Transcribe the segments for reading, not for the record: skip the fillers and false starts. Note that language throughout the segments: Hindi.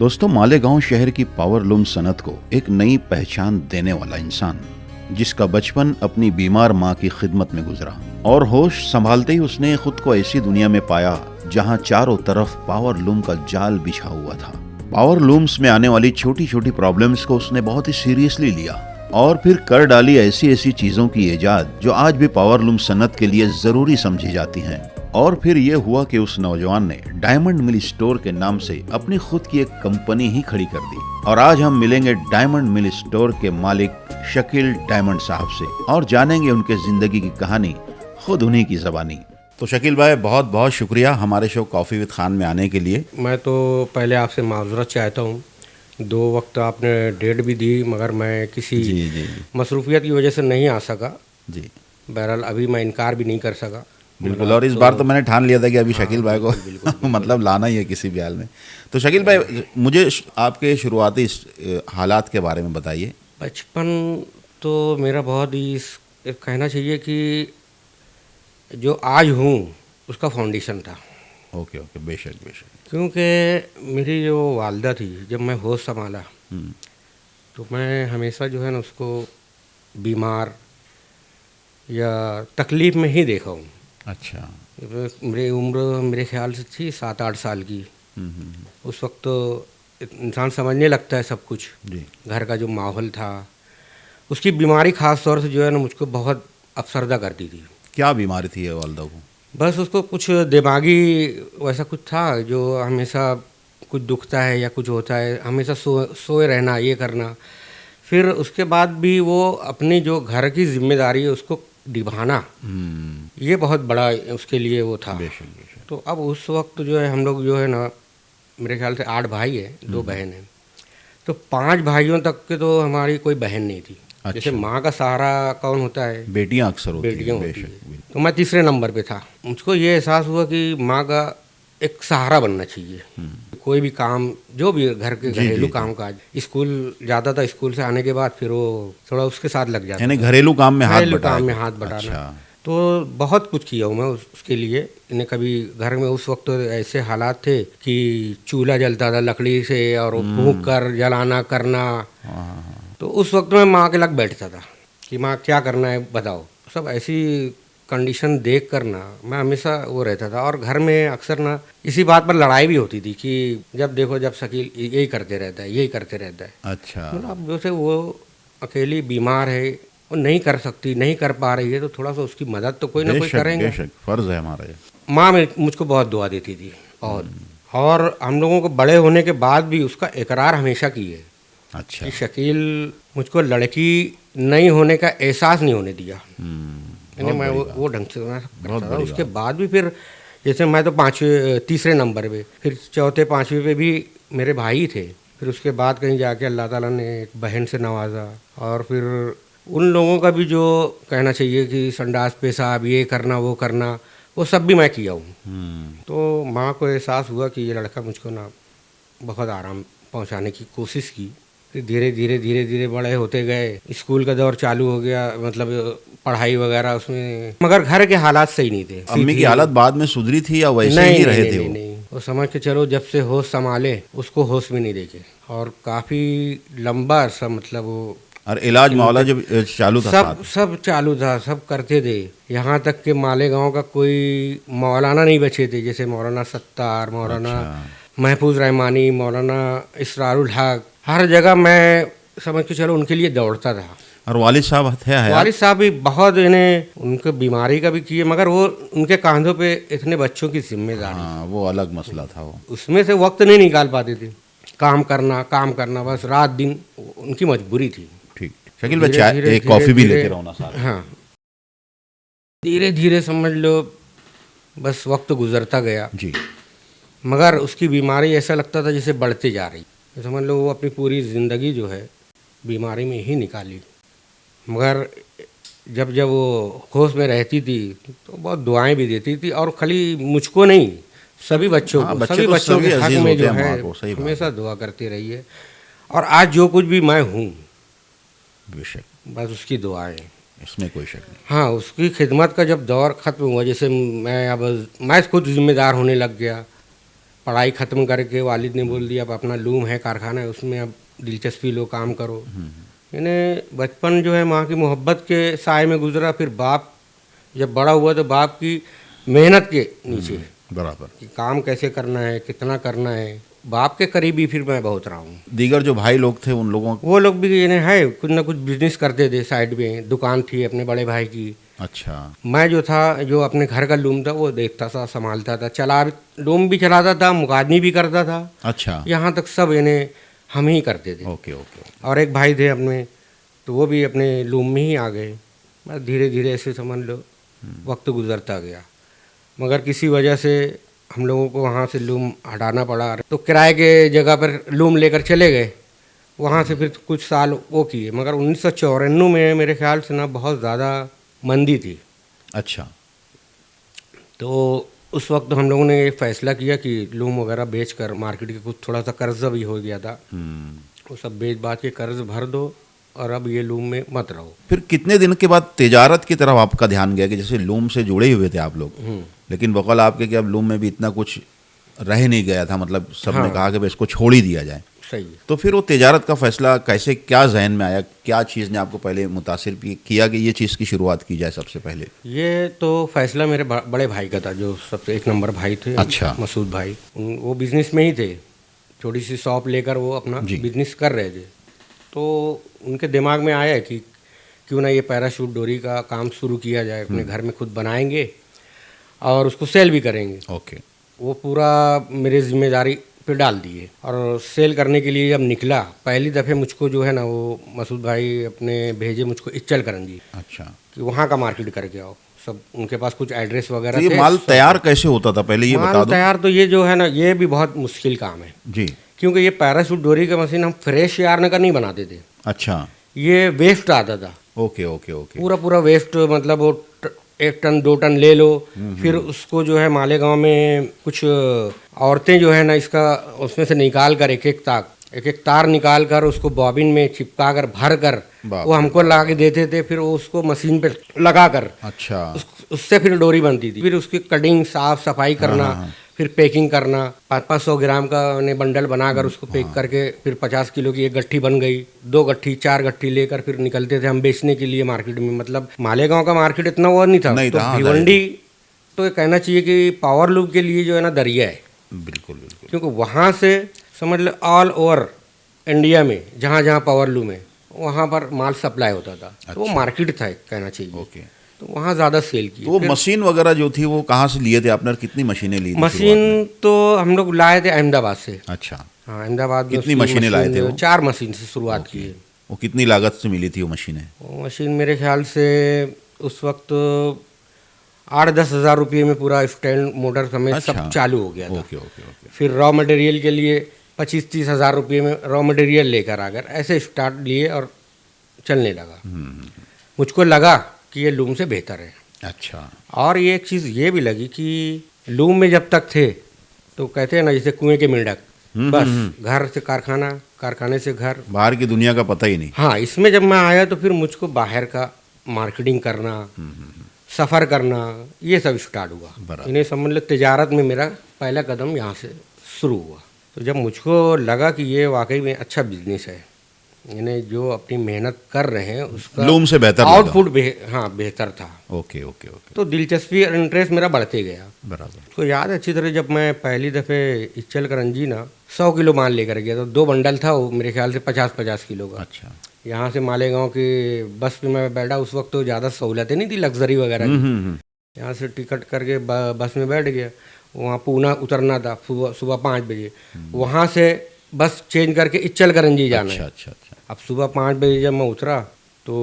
दोस्तों, मालेगांव शहर की पावरलूम सनत को एक नई पहचान देने वाला इंसान, जिसका बचपन अपनी बीमार माँ की खिदमत में गुजरा और होश संभालते ही उसने खुद को ऐसी दुनिया में पाया जहाँ चारों तरफ पावरलूम का जाल बिछा हुआ था। पावरलूम्स में आने वाली छोटी छोटी प्रॉब्लम्स को उसने बहुत ही सीरियसली लिया और फिर कर डाली ऐसी ऐसी चीजों की इजाद जो आज भी पावरलूम सनत के लिए जरूरी समझी जाती हैं। और फिर ये हुआ कि उस नौजवान ने डायमंड मिल स्टोर के नाम से अपनी खुद की एक कंपनी ही खड़ी कर दी। और आज हम मिलेंगे डायमंड मिल स्टोर के मालिक शकील डायमंड साहब से और जानेंगे उनके जिंदगी की कहानी खुद उन्हीं की ज़बानी। तो शकील भाई, बहुत बहुत शुक्रिया हमारे शो कॉफ़ी विद खान में आने के लिए। मैं तो पहले आपसे माजरत चाहता हूँ, 2 वक्त आपने डेट भी दी मगर मैं किसी जी मसरूफियत की वजह से नहीं आ सका। जी, बहरहाल अभी मैं इनकार भी नहीं कर सका। बिल्कुल। और इस बार तो मैंने ठान लिया था कि अभी शकील भाई को मतलब लाना ही है किसी भी हाल में। तो शकील भाई, मुझे आपके शुरुआती हालात के बारे में बताइए। बचपन तो मेरा बहुत ही कहना चाहिए कि जो आज हूँ उसका फाउंडेशन था। ओके ओके, बेशक बेशक। क्योंकि मेरी जो वालदा थी, जब मैं होश संभाला तो मैं हमेशा जो है ना उसको बीमार या तकलीफ़ में ही देखा हूँ। अच्छा। मेरी उम्र मेरे ख्याल से थी 7-8 साल की। उस वक्त तो इंसान समझने लगता है सब कुछ। जी। घर का जो माहौल था, उसकी बीमारी ख़ास तौर से जो है ना मुझको बहुत अफसरदा करती थी। क्या बीमारी थी ये वालदा को? बस उसको कुछ दिमागी वैसा कुछ था जो हमेशा कुछ दुखता है या कुछ होता है, हमेशा सोए रहना, ये करना। फिर उसके बाद भी वो अपनी जो घर की जिम्मेदारी है उसको निभाना, ये बहुत बड़ा उसके लिए वो था। बेशक बेशक। तो अब उस वक्त जो है हम लोग जो है ना, मेरे ख्याल से 8 भाई हैं, 2 बहन हैं। तो 5 भाइयों तक के तो हमारी कोई बहन नहीं थी। अच्छा। जैसे माँ का सहारा कौन होता है? बेटियां अक्सर होती बेटियां हैं। होती बेशक है। बिल्कुल। तो मैं तीसरे नंबर पे था। मुझको ये एहसास हुआ कि माँ का एक सहारा बनना चाहिए। कोई भी काम, जो भी घर के घरेलू काम काज, स्कूल जाता था, स्कूल से आने के बाद फिर वो थोड़ा उसके साथ लग जाता यानी था। घरेलू काम में हाथ घरेलू बटाया काम में करो। हाथ बटाना। अच्छा। तो बहुत कुछ किया हूँ मैं उसके लिए। इन्हें कभी घर में उस वक्त तो ऐसे हालात थे कि चूल्हा जलता था लकड़ी से और फूंक कर जलाना करना। तो उस वक्त मैं माँ के लग बैठता था कि माँ क्या करना है बताओ। सब ऐसी कंडीशन देख कर ना मैं हमेशा वो रहता था। और घर में अक्सर ना इसी बात पर लड़ाई भी होती थी कि जब देखो जब शकील यही करते रहता है, यही करते रहता है। अच्छा। मतलब अब जैसे वो अकेली बीमार है, वो नहीं कर सकती, नहीं कर पा रही है, तो थोड़ा सा उसकी मदद तो कोई ना कोई बेशक करेंगे। बेशक, फर्ज है हमारा ये। माँ मुझको बहुत दुआ देती थी बहुत। और हम लोगों को बड़े होने के बाद भी उसका इकरार हमेशा की है अच्छा। कि शकील मुझको लड़की नहीं होने का एहसास नहीं होने दिया। यानी मैं वो ढंग से करता था। उसके बाद भी फिर जैसे मैं तो तीसरे नंबर पे, फिर चौथे 5वें पे भी मेरे भाई थे। फिर उसके बाद कहीं जाके अल्लाह ताला ने एक बहन से नवाजा। और फिर उन लोगों का भी जो कहना चाहिए कि संडास पेशाब ये करना वो करना, वो सब भी मैं किया हूँ। तो माँ को एहसास हुआ कि ये लड़का मुझको ना बहुत आराम पहुँचाने की कोशिश की। फिर धीरे धीरे धीरे धीरे बड़े होते गए, स्कूल का दौर चालू हो गया, मतलब पढ़ाई वगैरह उसमें। मगर घर के हालात सही नहीं थे। अम्मी की हालत बाद में सुधरी थी या वैसे ही रहे थे? नहीं, वो समझ के चलो जब से होश संभाले उसको होश भी नहीं देखे। और काफ़ी लंबा सा मतलब वो। और इलाज मौला जब चालू था, सब चालू था, सब करते थे। यहाँ तक कि मालेगांव का कोई मौलाना नहीं बचे थे, जैसे मौलाना सत्तार, मौलाना महफूज रहमानी, मौलाना इसरारुल हक, हर जगह मैं समझ के चलो उनके लिए दौड़ता था। और वालिद साहब थे? वालिद साहब भी बहुत, इन्हें उनके बीमारी का भी किए, मगर वो उनके कांधों पे इतने बच्चों की जिम्मेदारी, वो अलग मसला था। वो उसमें से वक्त नहीं निकाल पाते थे। काम करना बस रात दिन उनकी मजबूरी थी। ठीक। शकील भाई, चाय एक कॉफ़ी भी लेके रहो ना साथ। हाँ, धीरे धीरे समझ लो बस वक्त गुजरता गया जी। मगर उसकी बीमारी ऐसा लगता था जैसे बढ़ते जा रही। समझ लो वो अपनी पूरी ज़िंदगी जो है बीमारी में ही निकाली। मगर जब जब वो होश में रहती थी तो बहुत दुआएं भी देती थी। और खाली मुझको नहीं, सभी बच्चों को, सभी बच्चों के हक में जो है हमेशा दुआ करती रही है। और आज जो कुछ भी मैं हूँ बेशक बस उसकी दुआएं, इसमें कोई शक नहीं। हाँ, उसकी खिदमत का जब दौर ख़त्म हुआ, जैसे मैं खुद जिम्मेदार होने लग गया, पढ़ाई ख़त्म करके वालिद ने बोल दिया अब अपना लूम है, कारखाना है, उसमें अब दिलचस्पी लो, काम करो। यानी बचपन जो है माँ की मोहब्बत के साए में गुजरा। फिर बाप जब बड़ा हुआ तो बाप की मेहनत के नीचे बराबर। कि काम कैसे करना है, कितना करना है, बाप के करीबी फिर मैं बहुत रहा हूँ। दीगर जो भाई लोग थे उन लोगों वो लोग भी यानी है कुछ ना कुछ बिजनेस करते थे, साइड में दुकान थी अपने बड़े भाई की। अच्छा। मैं जो था, जो अपने घर का लूम था वो देखता था, संभालता था, लूम भी चलाता था, मुकादमी भी करता था। अच्छा। यहाँ तक सब यानी हम ही करते थे। Okay okay. और एक भाई थे अपने, तो वो भी अपने लूम में ही आ गए। बस धीरे धीरे ऐसे समझ लो वक्त गुजरता गया। मगर किसी वजह से हम लोगों को वहाँ से लूम हटाना पड़ा, तो किराए के जगह पर लूम लेकर चले गए। वहाँ से फिर कुछ साल वो किए। मगर 1994 में मेरे ख्याल से ना बहुत ज़्यादा मंदी थी। अच्छा। तो उस वक्त हम लोगों ने ये फैसला किया कि लूम वगैरह बेच कर, मार्केट के कुछ थोड़ा सा कर्जा भी हो गया था, वो सब बेच बाच के कर्ज भर दो और अब ये लूम में मत रहो। फिर कितने दिन के बाद तिजारत की तरफ आपका ध्यान गया कि जैसे लूम से जुड़े हुए थे आप लोग, लेकिन बकौल आपके कि अब लूम में भी इतना कुछ रह नहीं गया था, मतलब सबने कहा कि भाई इसको छोड़ ही दिया जाए। सही। तो फिर वो तिजारत का फैसला कैसे, क्या जहन में आया, क्या चीज़ ने आपको पहले मुतासिर किया कि ये चीज़ की शुरुआत की जाए सबसे पहले? ये तो फैसला मेरे बड़े भाई का था, जो सबसे एक नंबर भाई थे। अच्छा। मसूद भाई, वो बिजनेस में ही थे, छोटी सी शॉप लेकर वो अपना बिजनेस कर रहे थे। तो उनके दिमाग में आया कि क्यों ना ये पैराशूट डोरी का काम शुरू किया जाए, अपने घर में खुद बनाएंगे और उसको सेल भी करेंगे। ओके। वो पूरा मेरे जिम्मेदारी पे डाल दिए और सेल करने के लिए जब निकला, पहली दफ़े मुझको जो है ना वो मसूद भाई अपने भेजे मुझको इच्चल करंजी। अच्छा। कि वहाँ का मार्केट करके आओ। सब उनके पास कुछ एड्रेस वगैरह तो ये थे। माल तैयार कैसे होता था पहले ये बता माल दो। तैयार तो ये जो है ना ये भी बहुत मुश्किल काम है जी। क्योंकि ये पैराशूट डोरी का मशीन हम फ्रेश यार्न का नहीं बनाते थे। अच्छा। ये वेस्ट आता था। Okay okay okay. पूरा पूरा वेस्ट, मतलब वो 1 टन 2 टन ले लो, फिर उसको जो है मालेगांव में कुछ औरतें जो है ना इसका उसमें से निकाल कर एक एक तार निकाल कर उसको बॉबिन में चिपका कर भर कर वो हमको ला के देते थे। फिर वो उसको मशीन पे लगा कर, अच्छा, उससे फिर डोरी बनती थी। फिर उसकी कटिंग, साफ सफाई करना, फिर पैकिंग करना, 500 ग्राम का बंडल बनाकर उसको पैक करके फिर 50 किलो की एक गट्ठी बन गई, 2 गट्ठी 4 गट्ठी लेकर फिर निकलते थे हम बेचने के लिए मार्केट में। मतलब मालेगांव का मार्केट इतना वो नहीं था, तो भिवंडी तो ये कहना चाहिए कि पावर लूम के लिए जो है ना दरिया है। बिल्कुल बिल्कुल। क्योंकि वहाँ से समझ लो ऑल ओवर इंडिया में जहाँ जहाँ पावर लूम है वहाँ पर माल सप्लाई होता था। अच्छा। तो वो मार्केट था कहना चाहिए। ओके। तो वहाँ ज़्यादा सेल की। तो वो मशीन वगैरह जो थी वो कहाँ से लिए थे आपने, कितनी मशीनें ली थी? मशीन तो हम लोग लाए थे अहमदाबाद से। अच्छा। हाँ, अहमदाबाद में। कितनी मशीनें लाए थे वो? 4 मशीन से शुरुआत की है। वो कितनी लागत से मिली थी वो मशीनें? वो मशीन मेरे ख्याल से उस वक्त 8-10 हज़ार रुपये में पूरा स्टैंड मोटर समेत सब चालू हो गया था। Okay okay okay. फिर रॉ मटेरियल के लिए 25-30 हज़ार रुपये में रॉ मटेरियल लेकर आकर ऐसे स्टार्ट लिए और चलने लगा। मुझको लगा कि ये लूम से बेहतर है। अच्छा। और ये एक चीज़ ये भी लगी कि लूम में जब तक थे तो कहते हैं ना जैसे कुएं के मेंढक, बस घर से कारखाना, कारखाने से घर, बाहर की दुनिया का पता ही नहीं। हाँ, इसमें जब मैं आया तो फिर मुझको बाहर का मार्केटिंग करना, सफ़र करना, ये सब स्टार्ट हुआ। इन्हें समझ लो तिजारत में मेरा पहला कदम यहाँ से शुरू हुआ। तो जब मुझको लगा कि ये वाकई में अच्छा बिजनेस है, यानी जो अपनी मेहनत कर रहे हैं उसका लूम से बेहतर आउटपुट बेहतर था। Okay okay okay. तो दिलचस्पी और इंटरेस्ट मेरा बढ़ते गया। बराबर। तो याद है अच्छी तरह जब मैं पहली दफ़े इच्चल करंजी ना 100 किलो माल लेकर गया, तो 2 बंडल था वो मेरे ख्याल से 50-50 किलो का। अच्छा। यहाँ से मालेगांव की बस पे मैं बैठा। उस वक्त तो ज़्यादा सहूलतें नहीं थी लग्जरी वगैरह की। यहाँ से टिकट करके बस में बैठ गया। वहाँ पूना उतरना था सुबह 5 बजे। वहाँ से बस चेंज करके इच्चल करंजी जाना है। अच्छा। अब सुबह 5 बजे जब मैं उतरा तो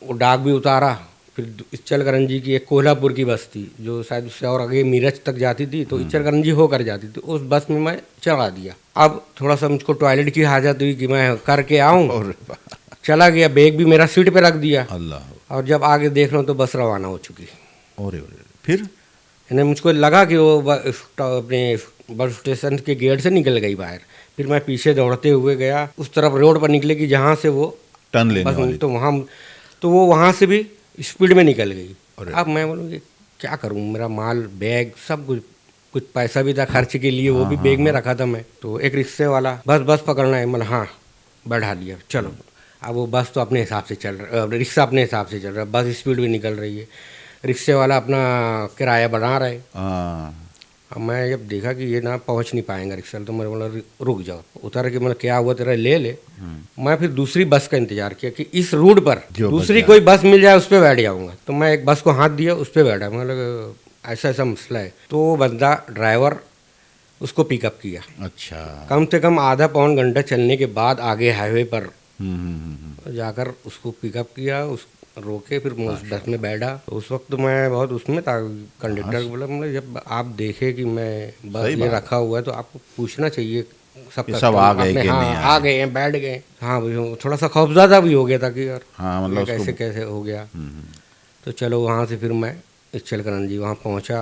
वो डाक भी उतारा। फिर इच्चल करंजी की एक कोल्हापुर की बस थी जो शायद उससे और आगे मीरज तक जाती थी, तो इच्चल करंजी होकर जाती थी। उस बस में मैं चढ़ा दिया। अब थोड़ा सा मुझको टॉयलेट की हाजत हुई कि मैं करके आऊँ, चला गया। बैग भी मेरा सीट पे रख दिया। अल्लाह। और जब आगे देख रहा हूँ तो बस रवाना हो चुकी। और फिर यानी मुझको लगा कि वो अपने बस स्टेशन के गेट से निकल गई बाहर। फिर मैं पीछे दौड़ते हुए गया, उस तरफ रोड पर निकले कि जहाँ से वो टर्न लेने वाली, तो वो वहाँ से भी स्पीड में निकल गई। अब मैं बोलूँ कि क्या करूँ, मेरा माल, बैग सब कुछ कुछ पैसा भी था खर्च के लिए, वो भी बैग में रखा था मैं। तो एक रिक्शे वाला, बस पकड़ना है, मतलब हाँ, बैठा दिया, चलो। अब वो बस तो अपने हिसाब से चल रहा, रिक्शा अपने हिसाब से चल रहा है, बस स्पीड में निकल रही है, रिक्शे वाला अपना किराया बढ़ा रहा है। अब मैं जब देखा कि ये ना पहुंच नहीं पाएंगा रिक्शा, तो मैंने बोला रुक जाओ, उतर के, मतलब क्या हुआ तेरा, ले। मैं फिर दूसरी बस का इंतजार किया कि इस रूट पर दूसरी कोई बस मिल जाए, उस पर बैठ जाऊंगा। तो मैं एक बस को हाथ दिया, उस पर बैठा, मतलब ऐसा ऐसा मसला है। तो वो बंदा ड्राइवर उसको पिकअप किया। अच्छा। कम से कम आधा पौन घंटा चलने के बाद आगे हाईवे पर जाकर उसको पिकअप किया, उस रोके, फिर मैं उस बस में बैठा। तो उस वक्त मैं बहुत उसमें था, कंडक्टर को बोला, मतलब जब आप देखे कि मैं बस ये रखा हुआ है तो आपको पूछना चाहिए सब आ गए कि नहीं आ गए हैं, बैठ गए। हाँ भाई, थोड़ा सा खौफज़दा भी हो गया था कि यार मतलब कैसे कैसे हो गया। तो चलो वहाँ से फिर मैं इचलकरंजी वहाँ पहुँचा,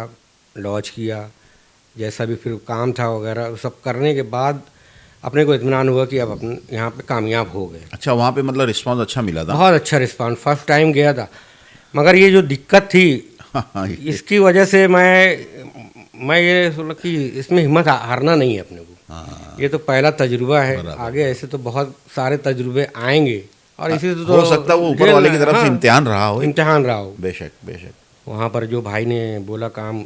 लॉज किया, जैसा भी फिर काम था वगैरह सब करने के बाद अपने को इत्मीनान हुआ कि अब अपन यहाँ पे कामयाब हो गए। अच्छा, वहाँ पे मतलब रिस्पांस अच्छा मिला था? बहुत अच्छा रिस्पांस, फर्स्ट टाइम गया था। मगर ये जो दिक्कत थी इसकी वजह से मैं ये सोचा कि इसमें हिम्मत हारना नहीं है अपने को। ये तो पहला तजुर्बा है, आगे ऐसे तो बहुत सारे तजुर्बे आएंगे, और इसी से तो हो सकता है वो ऊपर वाले की तरफ से इम्तिहान रहा हो। बेशक। वहाँ पर जो भाई ने बोला काम,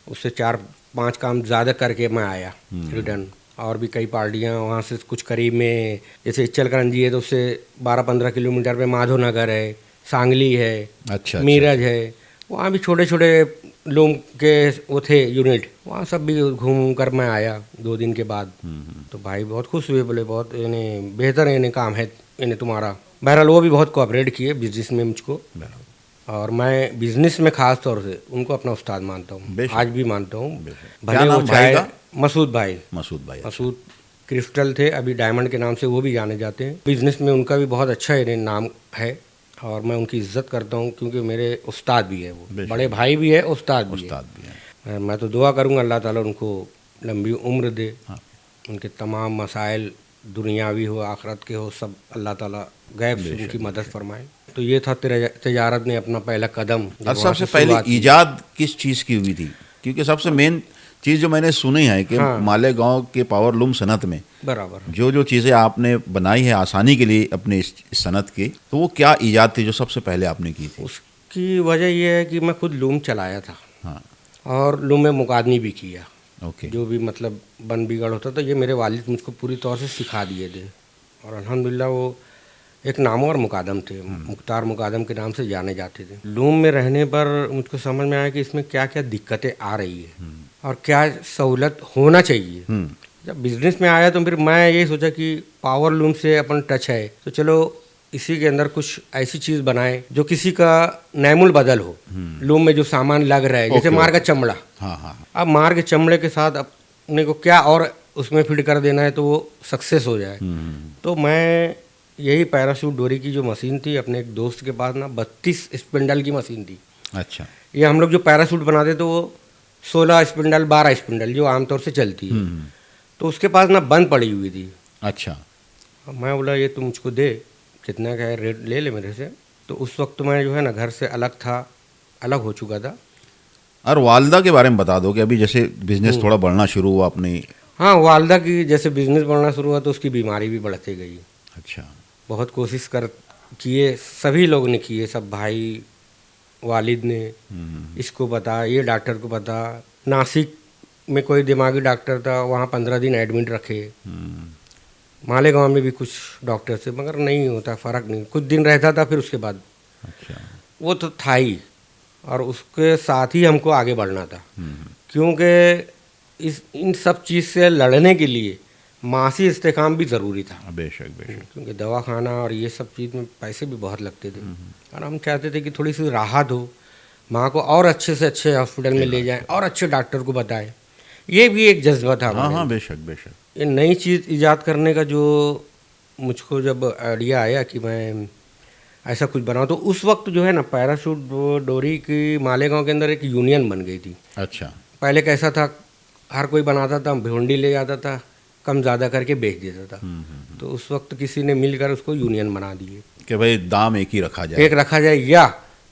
उससे 4-5 काम ज़्यादा करके मैं आया रिटर्न। और भी कई पार्टियाँ वहाँ से कुछ करीब में, जैसे इचलकरंजी है तो उससे 12-15 किलोमीटर पे माधो नगर है, सांगली है, अच्छा, मीरज है, वहाँ भी छोटे छोटे लूम के वो थे यूनिट, वहाँ सब भी घूम कर मैं आया 2 दिन के बाद। तो भाई बहुत खुश हुए, बोले बहुत इन्हें बेहतर इन्हें काम है इन्हें तुम्हारा। बहरहाल वो भी बहुत कोऑपरेट किए बिजनेस में मुझको, और मैं बिजनेस में खास तौर से उनको अपना उस्ताद मानता हूँ, आज भी मानता हूँ। भले वो चाहे मसूद भाई क्रिस्टल थे, अभी डायमंड के नाम से वो भी जाने जाते हैं। बिजनेस में उनका भी बहुत अच्छा नाम है, और मैं उनकी इज्जत करता हूँ, क्योंकि मेरे उस्ताद भी है, वो बड़े भाई भी है, उस्ताद भी है। मैं तो दुआ करूँगा अल्लाह ताला उनको लंबी उम्र दे, उनके तमाम मसाइल दुनियावी हो आखरत के हो, सब अल्लाह ताला गैब से उनकी मदद फरमाए। तो ये था तिजारत में अपना पहला कदम। और सबसे पहले ईजाद किस चीज़ की हुई थी? क्योंकि सबसे मेन चीज़ जो मैंने सुनी है कि मालेगांव के पावर लूम सनत में बराबर जो चीज़ें आपने बनाई है आसानी के लिए अपने इस सनत की, तो वो क्या ईजाद थी जो सबसे पहले आपने की थी? उसकी वजह यह है कि मैं खुद लूम चलाया था। हाँ। और लूम में मुकादमी भी किया। ओके। जो भी मतलब बन बिगड़ होता था, ये मेरे वालिद मुझको पूरी तौर से सिखा दिए थे, और अल्हम्दुलिल्लाह वो एक नामवर मुकादम थे, मुख्तार मुकादम के नाम से जाने जाते थे। लूम में रहने पर मुझको समझ में आया कि इसमें क्या क्या दिक्कतें आ रही है और क्या सहूलत होना चाहिए। जब बिजनेस में आया तो फिर मैं यही सोचा कि पावर लूम से अपन टच है, तो चलो इसी के अंदर कुछ ऐसी चीज़ बनाए जो किसी का नैमुल बदल हो। लूम में जो सामान लग रहा है, जैसे मार का चमड़ा, अब मार के चमड़े के साथ अपने को क्या और उसमें फिट कर देना है तो वो सक्सेस हो जाए। तो मैं यही पैराशूट डोरी की जो मशीन थी, अपने एक दोस्त के पास ना 32 स्पिंडल की मशीन थी। अच्छा। ये हम लोग जो पैराशूट बनाते तो वो 16 स्पिंडल 12 स्पिंडल जो आमतौर से चलती है, तो उसके पास ना बंद पड़ी हुई थी। अच्छा। मैं बोला ये तुम मुझको दे, कितना का है रेट ले ले मेरे से। तो उस वक्त मैं जो है ना घर से अलग हो चुका था। और वालदा के बारे में बता दो कि अभी जैसे बिजनेस थोड़ा बढ़ना शुरू हुआ अपनी। हाँ, वालदा की जैसे बिजनेस बढ़ना शुरू हुआ तो उसकी बीमारी भी बढ़ती गई। अच्छा। बहुत कोशिश किए, सभी लोग ने किए, सब भाई वालिद ने, इसको बता, ये डॉक्टर को बता, नासिक में कोई दिमागी डॉक्टर था, वहाँ 15 दिन एडमिट रखे, मालेगांव में भी कुछ डॉक्टर थे, मगर नहीं होता, फ़र्क नहीं, कुछ दिन रहता था फिर उसके बाद। अच्छा। वो तो था ही, और उसके साथ ही हमको आगे बढ़ना था, क्योंकि इन सब चीज़ से लड़ने के लिए मासी इस्तेकाम भी ज़रूरी था। बेशक। क्योंकि दवाखाना और ये सब चीज़ में पैसे भी बहुत लगते थे, और हम चाहते थे कि थोड़ी सी राहत हो, माँ को और अच्छे से अच्छे हॉस्पिटल में ले जाएं और अच्छे डॉक्टर को बताएं। ये भी एक जज्बा था। हाँ, बेशक। ये नई चीज़ ईजाद करने का जो मुझको जब आइडिया आया कि मैं ऐसा कुछ बनाऊं, तो उस वक्त जो है ना पैराशूट डोरी की मालेगांव के अंदर एक यूनियन बन गई थी। अच्छा। पहले कैसा था, हर कोई बनाता था, भिवंडी ले जाता था, कम ज़्यादा करके बेच देता था। तो उस वक्त किसी ने मिलकर उसको यूनियन बना दिए कि भाई दाम एक ही रखा जाए, या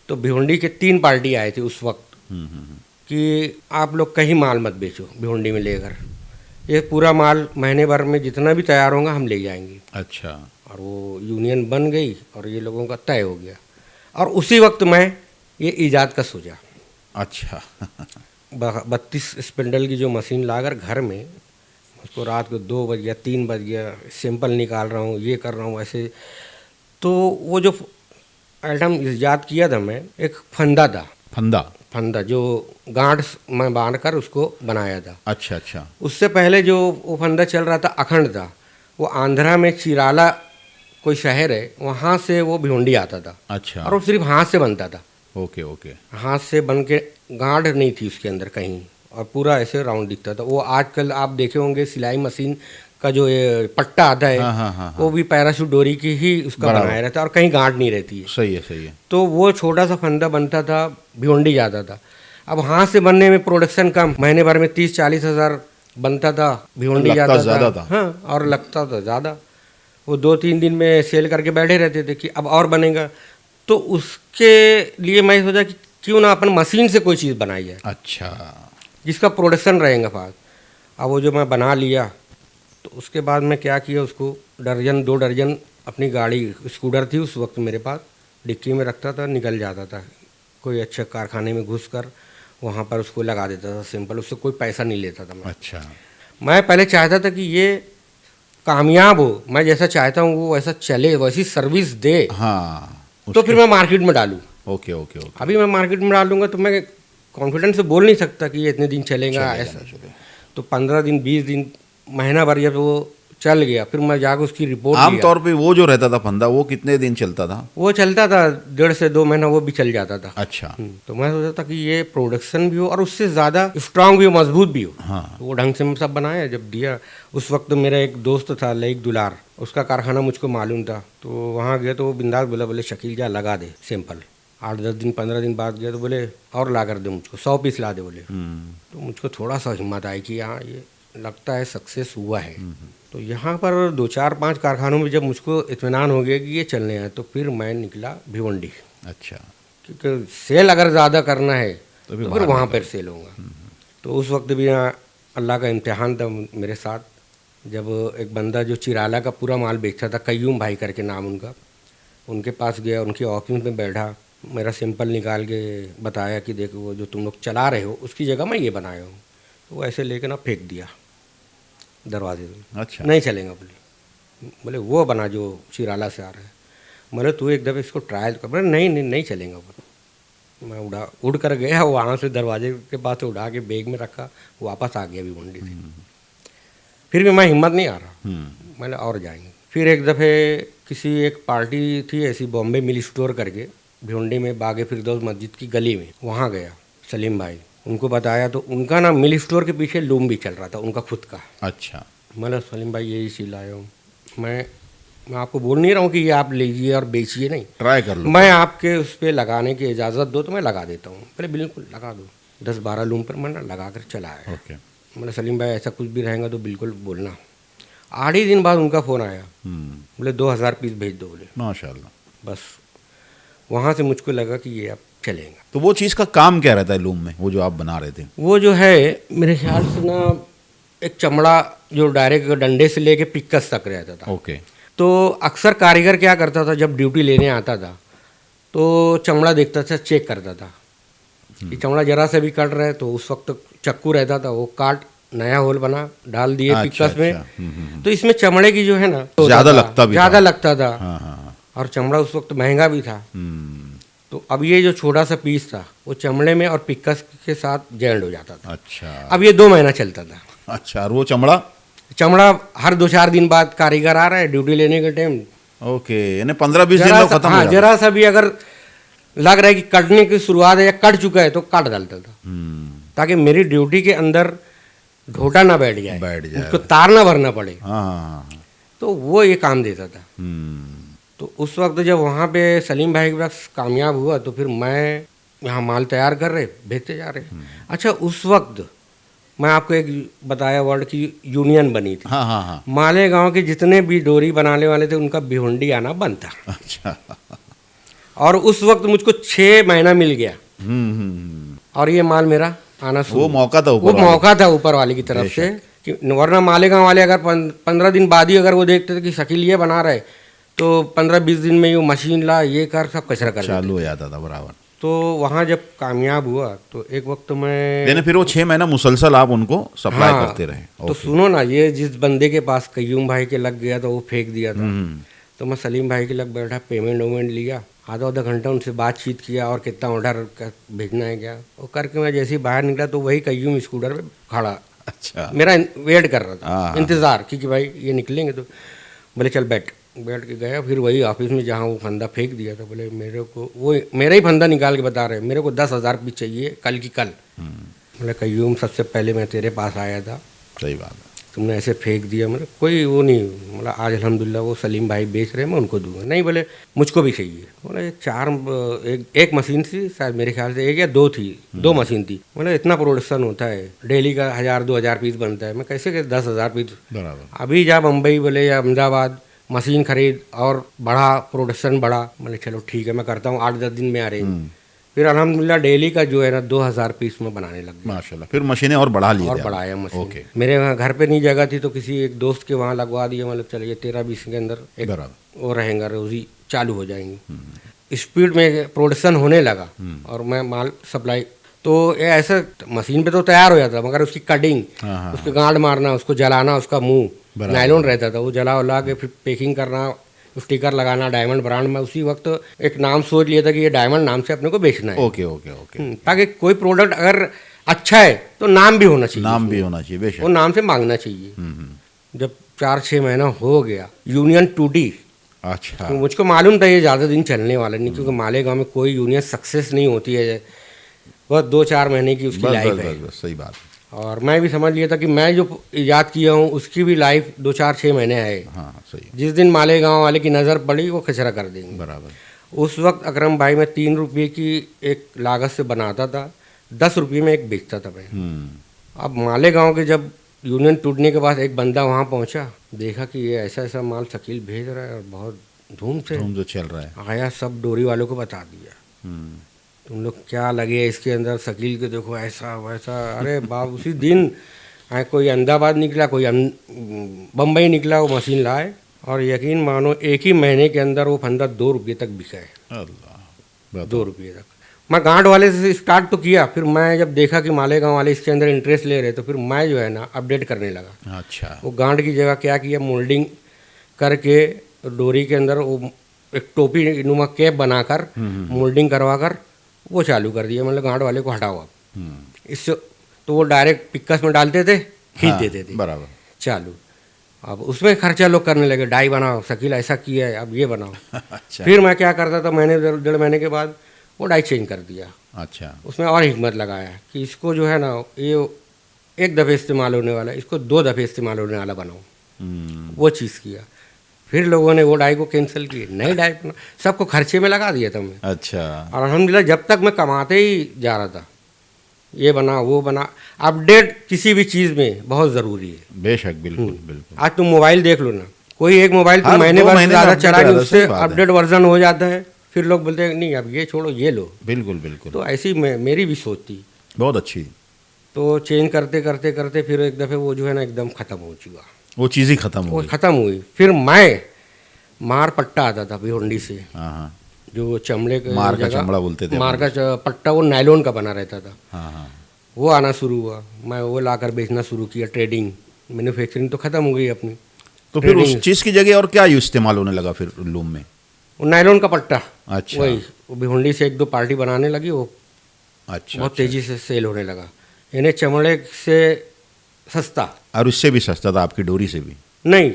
तो भिवंडी के 3 पार्टी आए थे उस वक्त, कि आप लोग कहीं माल मत बेचो भिवंडी में लेकर, ये पूरा माल महीने भर में जितना भी तैयार होगा हम ले जाएंगे। अच्छा। और वो यूनियन बन गई और ये लोगों का तय हो गया। और उसी वक्त मैं ये ईजाद का सोचा। अच्छा। 32 स्पिंडल की जो मशीन लाकर घर में, उसको रात को 2 बज गया 3 बज गया, सैंपल निकाल रहा हूँ, ये कर रहा हूँ ऐसे। तो वो जो आइटम ईजाद किया था मैं, एक फंदा था। फंदा जो गांठ मैं बांध कर उसको बनाया था। अच्छा अच्छा। उससे पहले जो वो फंदा चल रहा था अखंड था, वो आंध्रा में चिराला कोई शहर है, वहाँ से वो भिवंडी आता था। अच्छा। और वो सिर्फ हाथ से बनता था। Okay okay. हाथ से बन के गांठ नहीं थी उसके अंदर कहीं, और पूरा ऐसे राउंड दिखता था। वो आजकल आप देखे होंगे सिलाई मशीन का जो ये पट्टा आता है, हाँ। वो भी पैराशूट डोरी की ही उसका बनाया रहता है और कहीं गांठ नहीं रहती है। सही है सही है। तो वो छोटा सा फंदा बनता था, भिवंडी जाता था। अब हाथ से बनने में प्रोडक्शन कम, महीने भर में 30-40 हज़ार बनता था, भिवंडी जाता था। हाँ, और लगता था ज़्यादा। वो 2-3 दिन में सेल करके बैठे रहते थे कि अब और बनेगा। तो उसके लिए मैं सोचा कि क्यों ना अपन मशीन से कोई चीज़ बनाई जाए। अच्छा। जिसका प्रोडक्शन रहेगा फास्ट। अब वो जो मैं बना लिया, तो उसके बाद मैं क्या किया, उसको 2 दर्जन अपनी गाड़ी स्कूटर थी उस वक्त मेरे पास, डिक्की में रखता था, निकल जाता था कोई अच्छे कारखाने में घुस कर, वहाँ पर उसको लगा देता था सिंपल। उससे कोई पैसा नहीं लेता था मैं। अच्छा। मैं पहले चाहता था कि ये कामयाब हो, मैं जैसा चाहता हूँ वो वैसा चले, वैसी सर्विस दे। हाँ। तो फिर मैं मार्केट में डालूँ। Okay okay okay. अभी मैं मार्केट में डालूंगा तो मैं कॉन्फिडेंस से बोल नहीं सकता कि ये इतने दिन चलेगा ऐसा। तो 15 दिन 20 दिन महीना भर जब वो चल गया, फिर मैं जाकर उसकी रिपोर्ट आमतौर पे वो जो रहता था फंदा, वो कितने दिन चलता था? वो चलता था 1.5 से 2 महीना, वो भी चल जाता था। अच्छा। तो मैं सोचा था कि ये प्रोडक्शन भी हो और उससे ज़्यादा स्ट्रांग भी हो, मजबूत भी हो। हाँ। तो वो ढंग से मैं सब बनाया। जब दिया, उस वक्त मेरा एक दोस्त था लईक दुलार, उसका कारखाना मुझको मालूम था। तो वहाँ गया तो वो बिंदास बोला, बोले शकील जा लगा दे सैंपल। 8-10 दिन 15 दिन बाद गया तो बोले और ला कर दे मुझको, 100 पीस ला दे बोले। तो मुझको थोड़ा सा हिम्मत आई कि हाँ ये लगता है सक्सेस हुआ है। तो यहाँ पर 2-4-5 कारखानों में जब मुझको इत्मीनान हो गया कि ये चलने हैं, तो फिर मैं निकला भिवंडी। अच्छा। क्योंकि सेल अगर ज़्यादा करना है तो फिर वहाँ पर सेल होगा। तो उस वक्त भी अल्लाह का इम्तिहान था मेरे साथ। जब एक बंदा जो चिराला का पूरा माल बेचता था, कयूम भाई करके नाम उनका, उनके पास गया, उनकी ऑफिस में बैठा, मेरा सैंपल निकाल के बताया कि देखो वो जो तुम लोग चला रहे हो उसकी जगह मैं ये बनाया हूँ। तो वो ऐसे लेके ना फेंक दिया दरवाजे में। अच्छा। नहीं चलेगा बोले वो बना जो चिराला से आ रहा है। बोले तू एक दफ़े इसको ट्रायल कर। बोले नहीं चलेगा। मैं उड़ कर गया, वहाँ से दरवाजे के पास से उड़ा के बैग में रखा, वापस आ गया भिवंडी से। फिर भी मैं हिम्मत नहीं आ रहा, मैंने और जाएंगे। फिर एक दफ़े किसी एक पार्टी थी ऐसी, बॉम्बे मिल स्टोर करके, भिवंडी में बागे फिरदौस मस्जिद की गली में, वहाँ गया सलीम भाई, उनको बताया तो उनका ना मिल स्टोर के पीछे लूम भी चल रहा था उनका खुद का। अच्छा। मतलब सलीम भाई यही चीज़ लाया हूँ मैं आपको बोल नहीं रहा हूँ कि ये आप लीजिए और बेचिए, नहीं, ट्राई कर लो। मैं आपके उस पर लगाने की इजाज़त दो तो मैं लगा देता हूँ। पहले बिल्कुल लगा दो, 10-12 लूम पर मैंने लगा कर चलाया। ओके। मतलब सलीम भाई ऐसा कुछ भी रहेगा तो बिल्कुल बोलना। 8 ही दिन बाद उनका फ़ोन आया, बोले 2000 पीस भेज दो बोले। माशाल्लाह। बस वहाँ से मुझको लगा कि ये अब चलेगा। तो वो चीज़ का काम क्या रहता है लूम में, वो जो आप बना रहे थे? वो जो है मेरे ख्याल से ना एक चमड़ा जो डायरेक्ट डंडे से लेके पिक्कस तक रहता था। ओके। तो अक्सर कारीगर क्या करता था, जब ड्यूटी लेने आता था तो चमड़ा देखता था, चेक करता था कि चमड़ा जरा से भी कट रहा है, तो उस वक्त चक्कू रहता था, वो काट नया होल बना डाल दिए पिक्कस में। तो इसमें चमड़े की जो है ना ज़्यादा लगता था। हाँ। और चमड़ा उस वक्त महंगा भी था। तो अब ये जो छोटा सा पीस था वो चमड़े में और पिक्कस के साथ जॉइंट हो जाता था। अच्छा। अब ये 2 महीना चलता था। अच्छा। और वो चमड़ा हर 2-4 दिन बाद कारीगर आ रहा है ड्यूटी लेने के टाइम। ओके, यानी 15-20 दिन में खत्म हो जाता। जरा सा भी अगर लग रहा है कि कटने की शुरुआत है या कट चुका है तो काट डालता था, ताकि मेरी ड्यूटी के अंदर ढोटा ना बैठ जाए, उसको तार ना भरना पड़े। तो वो ये काम देता था। तो उस वक्त जब वहाँ पे सलीम भाई के पास कामयाब हुआ तो फिर मैं यहाँ माल तैयार कर रहे, भेजते जा रहे। अच्छा, उस वक्त मैं आपको एक बताया वर्ड की यूनियन बनी थी। हाँ। मालेगांव के जितने भी डोरी बनाने वाले थे उनका भिवंडी आना बंद था। अच्छा। और उस वक्त मुझको 6 महीना मिल गया और ये माल मेरा आना शुरू। वो मौका था वो ऊपर वाले। मौका था ऊपर वाले की तरफ से कि वरना मालेगांव वाले अगर 15 दिन बाद ही अगर वो देखते थे कि शकील ये बना रहे तो 15-20 दिन में ये मशीन ला ये कर सब कचरा कर देते। चालू हो जाता था बराबर। तो वहाँ जब कामयाब हुआ तो एक वक्त मैं यानी फिर वो 6 महीना मुसलसल आप उनको सप्लाई हाँ, करते रहे। तो ओके। सुनो ना, ये जिस बंदे के पास कयूम भाई के लग गया तो वो फेंक दिया था। तो मैं सलीम भाई के लग बैठा, पेमेंट वेमेंट लिया, आधा घंटा उनसे बातचीत किया और कितना ऑर्डर भेजना है क्या, वो करके मैं जैसे ही बाहर निकला तो वही कयूम स्कूटर पे खड़ा अच्छा। मेरा वेट कर रहा था, हाँ। इंतज़ार कि भाई ये निकलेंगे। तो बोले चल बैठ के गया। फिर वही ऑफिस में जहाँ वो फंदा फेंक दिया था, बोले मेरे को वो मेरा ही फंदा निकाल के बता रहे मेरे को 10,000 भी चाहिए कल की कल। बोले कयूम सबसे पहले मैं तेरे पास आया था, सही बात है। तुमने ऐसे फेंक दिया। मतलब कोई वो नहीं, मतलब आज अल्हम्दुलिल्लाह वो सलीम भाई बेच रहे हैं, मैं उनको दूंगा। नहीं बोले मुझको भी चाहिए। बोले एक मशीन थी शायद, मेरे ख्याल से एक या दो थी, 2 मशीन थी। मतलब इतना प्रोडक्शन होता है डेली का 1000-2000 पीस बनता है, मैं कैसे 10,000 पीस बराबर। अभी जा बम्बई बोले या अहमदाबाद मशीन खरीद और बढ़ा प्रोडक्शन बढ़ा। मैंने चलो ठीक है मैं करता हूँ, 8-10 दिन में अरेंज। फिर अल्हम्दुलिल्लाह डेली का जो है ना 2000 पीस में बनाने लग गया माशाल्लाह। फिर मशीनें और बढ़ा ली और बढ़ाया मशीन। मेरे वहाँ घर पे नहीं जगह थी तो किसी एक दोस्त के वहाँ लगवा दिया। मतलब चलिए 13-20 के अंदर एक बराबर वो रहेगा, रोजी चालू हो जाएंगी। स्पीड में प्रोडक्शन होने लगा और मैं माल सप्लाई। तो ये ऐसा मशीन पे तो तैयार हो जाता मगर उसकी कटिंग, उसके गांड मारना, उसको जलाना, उसका मुंह नायलॉन रहता था, वो जला उला के फिर पैकिंग करना, स्टिकर लगाना डायमंड ब्रांड में। उसी वक्त एक नाम सोच लिया था कि ये डायमंड नाम से अपने को बेचना है। Okay okay okay. ताकि कोई प्रोडक्ट अगर अच्छा है तो नाम भी होना चाहिए, नाम भी होना चाहिए बेशक। वो नाम से मांगना चाहिए। जब 4-6 महीना हो गया यूनियन टूटी। अच्छा। तो मुझको मालूम था ये ज़्यादा दिन चलने वाला नहीं, क्योंकि मालेगांव में कोई यूनियन सक्सेस नहीं होती है, बस 2-4 महीने की उसकी लाइफ है। सही बात। और मैं भी समझ लिया था कि मैं जो ईजाद किया हूँ उसकी भी लाइफ 2-4-6 महीने है। हाँ सही। जिस दिन मालेगांव वाले की नज़र पड़ी वो कचरा कर देंगे। बराबर। उस वक्त अकरम भाई मैं 3 रुपये की एक लागत से बनाता था, 10 रुपये में एक बेचता था मैं। अब मालेगांव के जब यूनियन टूटने के बाद एक बंदा वहाँ पहुँचा, देखा कि ये ऐसा ऐसा माल शकील भेज रहा है और बहुत धूम से चल रहा है। आया, सब डोरी वालों को बता दिया, तुम लोग क्या लगे इसके अंदर, शकील के देखो ऐसा वैसा। अरे बाप, उसी दिन कोई अहमदाबाद निकला, कोई बम्बई निकला, वो मशीन लाए और यकीन मानो 1 ही महीने के अंदर वो फंदा 2 रुपये तक बिका है। अल्लाह। 2 रुपये तक। मैं गांठ वाले से स्टार्ट तो किया, फिर मैं जब देखा कि मालेगांव वाले इसके अंदर इंटरेस्ट ले रहे तो फिर मैं जो है ना अपडेट करने लगा। अच्छा। वो गांठ की जगह क्या किया, मोल्डिंग करके डोरी के अंदर वो एक टोपी नुमा कैप बनाकर मोल्डिंग करवा कर वो चालू कर दिया। मतलब गांठ वाले को हटाओ आप इससे, तो वो डायरेक्ट पिक्कस में डालते थे, खींच देते थे, बराबर चालू। अब उसमें खर्चा लोग करने लगे, डाई बनाओ, शकील ऐसा किया है अब ये बनाओ। अच्छा। फिर मैं क्या करता था, महीने 1.5 महीने के बाद वो डाई चेंज कर दिया। अच्छा। उसमें और हिकमत लगाया कि इसको जो है ना ये 1 दफ़े इस्तेमाल होने वाला है, इसको 2 दफ़े इस्तेमाल होने वाला बनाओ। वो चीज़ किया। फिर लोगों ने वो डाई को कैंसिल की, नई डाई बना, सबको खर्चे में लगा दिया था मैं। अच्छा। और अल्हम्दुलिल्लाह जब तक मैं कमाते ही जा रहा था, ये बना वो बना। अपडेट किसी भी चीज़ में बहुत ज़रूरी है। बेशक, बिल्कुल बिल्कुल। आज तुम मोबाइल देख लो ना, कोई एक मोबाइल तुम महीने भर ज़्यादा चला नहीं, उससे अपडेट वर्जन हो जाता है, फिर लोग बोलते हैं नहीं अब ये छोड़ो ये लो। बिल्कुल बिल्कुल। तो ऐसी मेरी भी सोच थी, बहुत अच्छी। तो चेंज करते करते करते फिर एक दफ़े वो जो है ना एकदम ख़त्म हो चुका, वो चीज़ ही ख़त्म हो वो गई। ख़त्म हुई। फिर मैं मार पट्टा आता था भिवंडी से, हाँ। जो चमड़े के मार का चमड़ा बोलते थे। मार का पट्टा वो नायलॉन का बना रहता था। हाँ। वो आना शुरू हुआ, मैं वो लाकर बेचना शुरू किया। ट्रेडिंग मैन्युफैक्चरिंग तो ख़त्म हो गई अपनी। तो फिर उस चीज़ की जगह और क्या इस्तेमाल होने लगा फिर लूम में? वो नायलॉन का पट्टा। अच्छा। वही वो भिवंडी से 1-2 पार्टी बनाने लगी, वो अच्छा बहुत तेज़ी से सेल होने लगा। यानी चमड़े से सस्ता, और उससे भी सस्ता था आपकी डोरी से भी? नहीं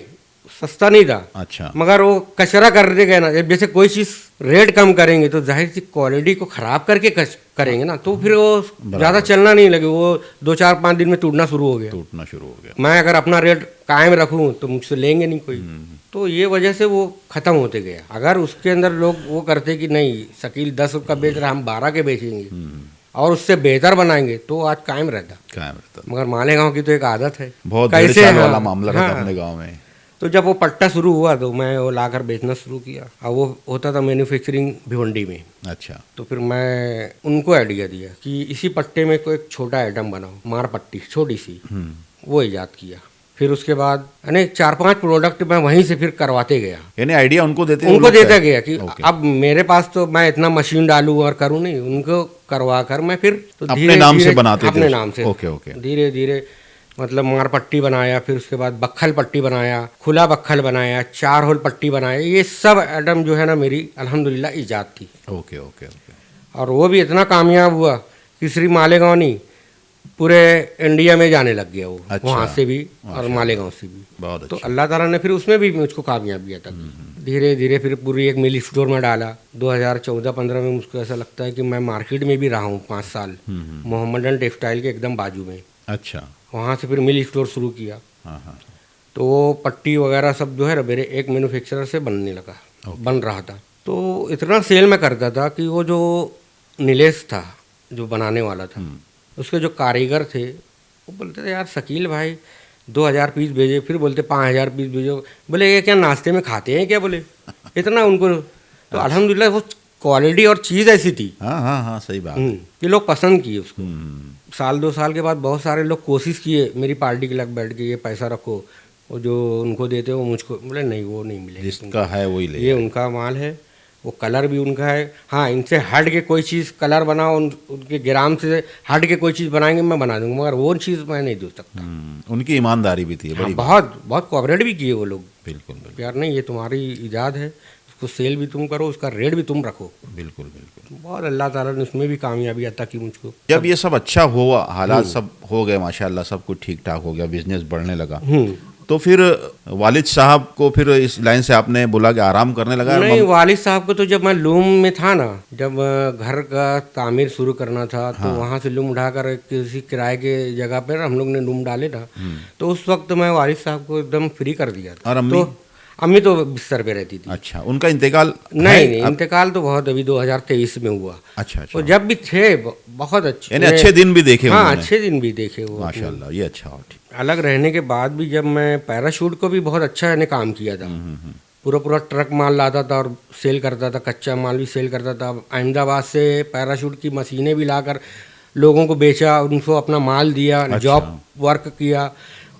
सस्ता नहीं था। अच्छा। मगर वो कचरा कर देगा ना, जब जैसे कोई चीज़ रेट कम करेंगे तो जाहिर सी क्वालिटी को ख़राब करके करेंगे ना, तो फिर वो ज़्यादा चलना नहीं लगे, वो 2-4-5 दिन में टूटना शुरू हो गया। मैं अगर अपना रेट कायम रखूँ तो मुझसे लेंगे नहीं कोई। तो ये वजह से वो ख़त्म होते गया। अगर उसके अंदर लोग वो करते कि नहीं शकील 10 का बेच रहा, हम 12 के बेचेंगे और उससे बेहतर बनाएंगे, तो आज कायम रहता। मगर मालेगांव की तो एक आदत है, बहुत कैसे साल वाला मामला रहता अपने गांव में। तो जब वो पट्टा शुरू हुआ तो मैं वो लाकर बेचना शुरू किया। अब वो होता था मैन्युफैक्चरिंग भिवंडी में। अच्छा। तो फिर मैं उनको आइडिया दिया कि इसी पट्टे में कोई एक छोटा आइटम बनाओ, मार पट्टी छोटी सी, वो ईजाद किया। फिर उसके बाद यानी 4-5 प्रोडक्ट मैं वहीं से फिर करवाते गया। यानी आइडिया उनको उनको देता गया कि अब मेरे पास तो मैं इतना मशीन डालूं और करूं नहीं, उनको करवा कर मैं फिर तो अपने नाम से बनाते थे, अपने नाम से। ओके। धीरे धीरे मतलब मार पट्टी बनाया, फिर उसके बाद बक्खल पट्टी बनाया, खुला बक्खल बनाया, 4 होल पट्टी बनाया। ये सब आइटम जो है ना मेरी अल्हम्दुलिल्लाह ईजाद थी। ओके। और वो भी इतना कामयाब हुआ कि श्री मालेगांव नहीं पूरे इंडिया में जाने लग गया वो। अच्छा, वहाँ से भी और मालेगांव से भी। बहुत अच्छा। तो अल्लाह ताला ने फिर उसमें भी मुझको कामयाब किया था। धीरे धीरे फिर पूरी एक मिल स्टोर में डाला। 2014-15 में मुझको ऐसा लगता है कि मैं मार्केट में भी रहा हूँ 5 साल, मोहम्मदन टेक्सटाइल के एकदम बाजू में। अच्छा। वहाँ से फिर मिल स्टोर शुरू किया। हाँ। तो वो पट्टी वगैरह सब जो है ना मेरे एक मैन्युफैक्चरर से बनने लगा, बन रहा था। तो इतना सेल में करता था कि वो जो नीलेश था जो बनाने वाला था, उसके जो कारीगर थे वो बोलते थे यार शकील भाई 2000 पीस भेजे, फिर बोलते 5000 पीस भेजो। बोले ये क्या नाश्ते में खाते हैं क्या, बोले इतना उनको। तो अल्हम्दुलिल्लाह वो क्वालिटी और चीज़ ऐसी थी। हाँ, सही बात है। कि लोग पसंद किए उसको। 1-2 साल के बाद बहुत सारे लोग कोशिश किए मेरी पार्टी के लग बैठ के ये पैसा रखो, वो जो उनको देते हो मुझको, बोले नहीं वो नहीं मिलेगा, जिसका है वही ले, ये उनका माल है, वो कलर भी उनका है। हाँ इनसे हट के कोई चीज़ कलर बनाओ, उनके ग्राम से हट के कोई चीज़ बनाएंगे मैं बना दूंगा, मगर वो चीज़ मैं नहीं दे सकता। उनकी ईमानदारी भी थी। हाँ, बहुत कोऑपरेट भी किए वो लोग। बिल्कुल यार नहीं ये तुम्हारी ईजाद है, उसको सेल भी तुम करो, उसका रेट भी तुम रखो। बिल्कुल। बहुत अल्लाह ताला ने उसमें भी कामयाबी अता की मुझको। जब ये सब अच्छा हुआ, हालात सब हो गए माशाल्लाह, सब कुछ ठीक ठाक हो गया, बिजनेस बढ़ने लगा, तो फिर वालिद साहब को फिर इस लाइन से आपने बोला कि आराम करने लगा? नहीं, वालिद साहब को तो जब मैं लूम में था ना, जब घर का तामीर शुरू करना था तो वहाँ से लूम उठाकर किसी किराए के जगह पर हम लोग ने लूम डाले था। तो उस वक्त मैं वालिद साहब को एकदम फ्री कर दिया था। और अम्मी? तो अम्मी तो बिस्तर पे रहती थी। अच्छा, उनका इंतकाल? नहीं, इंतकाल तो बहुत अभी 2023 में हुआ। अच्छा। तो जब भी थे बहुत अच्छे, यानी अच्छे दिन भी देखे? हाँ, अच्छे दिन भी देखे वो माशाल्लाह, ये अच्छा हो। अलग रहने के बाद भी जब मैं पैराशूट को भी बहुत अच्छा ने काम किया था। पूरा ट्रक माल लाता था और सेल करता था, कच्चा माल भी सेल करता था। अहमदाबाद से पैराशूट की मशीनें भी लाकर लोगों को बेचा, उनको अपना माल दिया। अच्छा। जॉब वर्क किया।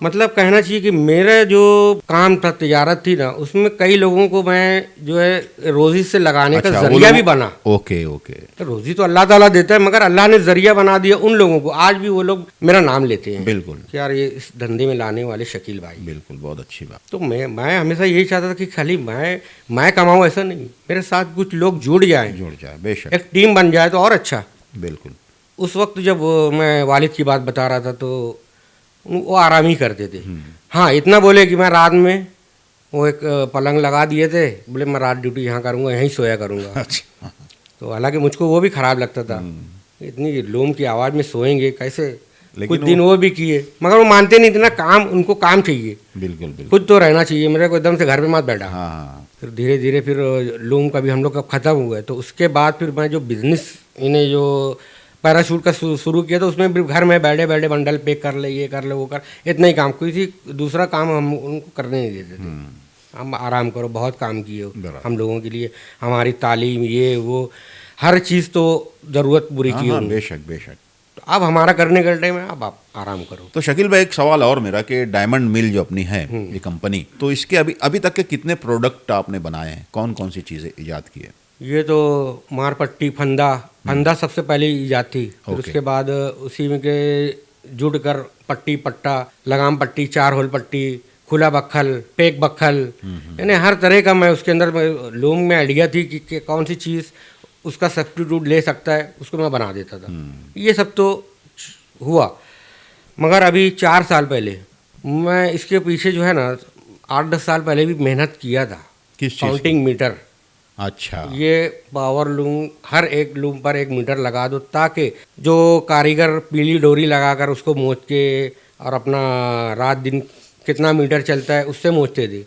मतलब कहना चाहिए कि मेरा जो काम था, तिजारत थी ना, उसमें कई लोगों को मैं जो है रोजी से लगाने का जरिया भी बना। ओके। तो रोजी तो अल्लाह ताला देता है, मगर अल्लाह ने जरिया बना दिया उन लोगों को। आज भी वो लोग मेरा नाम लेते हैं। बिल्कुल कि यार ये इस धंधे में लाने वाले शकील भाई। बिल्कुल, बहुत अच्छी बात। तो मैं हमेशा यही चाहता था कि खाली मैं कमाऊँ, ऐसा नहीं, मेरे साथ कुछ लोग जुड़ जाए, बेशक एक टीम बन जाए तो और अच्छा। बिल्कुल। उस वक्त जब मैं वालिद की बात बता रहा था तो वो आराम ही करते थे। हाँ, इतना बोले कि मैं रात में वो एक पलंग लगा दिए थे, बोले मैं रात ड्यूटी यहाँ करूँगा, यहीं सोया करूँगा। अच्छा। तो हालांकि मुझको वो भी ख़राब लगता था, इतनी लूम की आवाज़ में सोएंगे कैसे। कुछ दिन वो भी किए, मगर वो मानते नहीं थे ना, काम उनको काम चाहिए। बिल्कुल। खुद तो रहना चाहिए, मेरे को एकदम से घर पे मत बैठा। हाँ। फिर धीरे धीरे फिर लूम का भी हम लोग का ख़त्म हुआ। तो उसके बाद फिर मैं जो बिज़नेस इन्हें जो पैराशूट का शुरू किया, तो उसमें भी घर में बैठे बैठे बंडल पैक कर ले, ये कर ले, वो कर, इतना ही काम, किसी दूसरा काम हम उनको करने नहीं देते थे। हम आराम करो, बहुत काम किए हम लोगों के लिए, हमारी तालीम, ये वो हर चीज़ तो ज़रूरत पूरी की। बेशक। तो अब हमारा करने का टाइम है, अब आप आराम करो। तो शकील भाई, एक सवाल और मेरा कि डायमंड मिल जो अपनी है ये कंपनी, तो इसके अभी तक के कितने प्रोडक्ट आपने बनाए हैं, कौन कौन सी चीज़ें ईजाद की है? ये तो मारपट्टी, फंदा सबसे पहले ईजाद थी। फिर उसके बाद उसी में के जुड़ कर पट्टी, पट्टा, लगाम पट्टी, 4 होल पट्टी, खुला बक्खल, पेक बक्खल, यानी हर तरह का मैं उसके अंदर लूम में आइडिया थी कि कौन सी चीज़ उसका सब्स्टिट्यूट ले सकता है, उसको मैं बना देता था। ये सब तो हुआ, मगर अभी 4 साल पहले मैं इसके पीछे जो है ना 8-10 साल पहले भी मेहनत किया था। किस काउंटिंग मीटर। अच्छा। ये पावर लूम, हर एक लूम पर 1 मीटर लगा दो, ताकि जो कारीगर पीली डोरी लगाकर उसको मोच के और अपना रात दिन कितना मीटर चलता है उससे मोचते थे।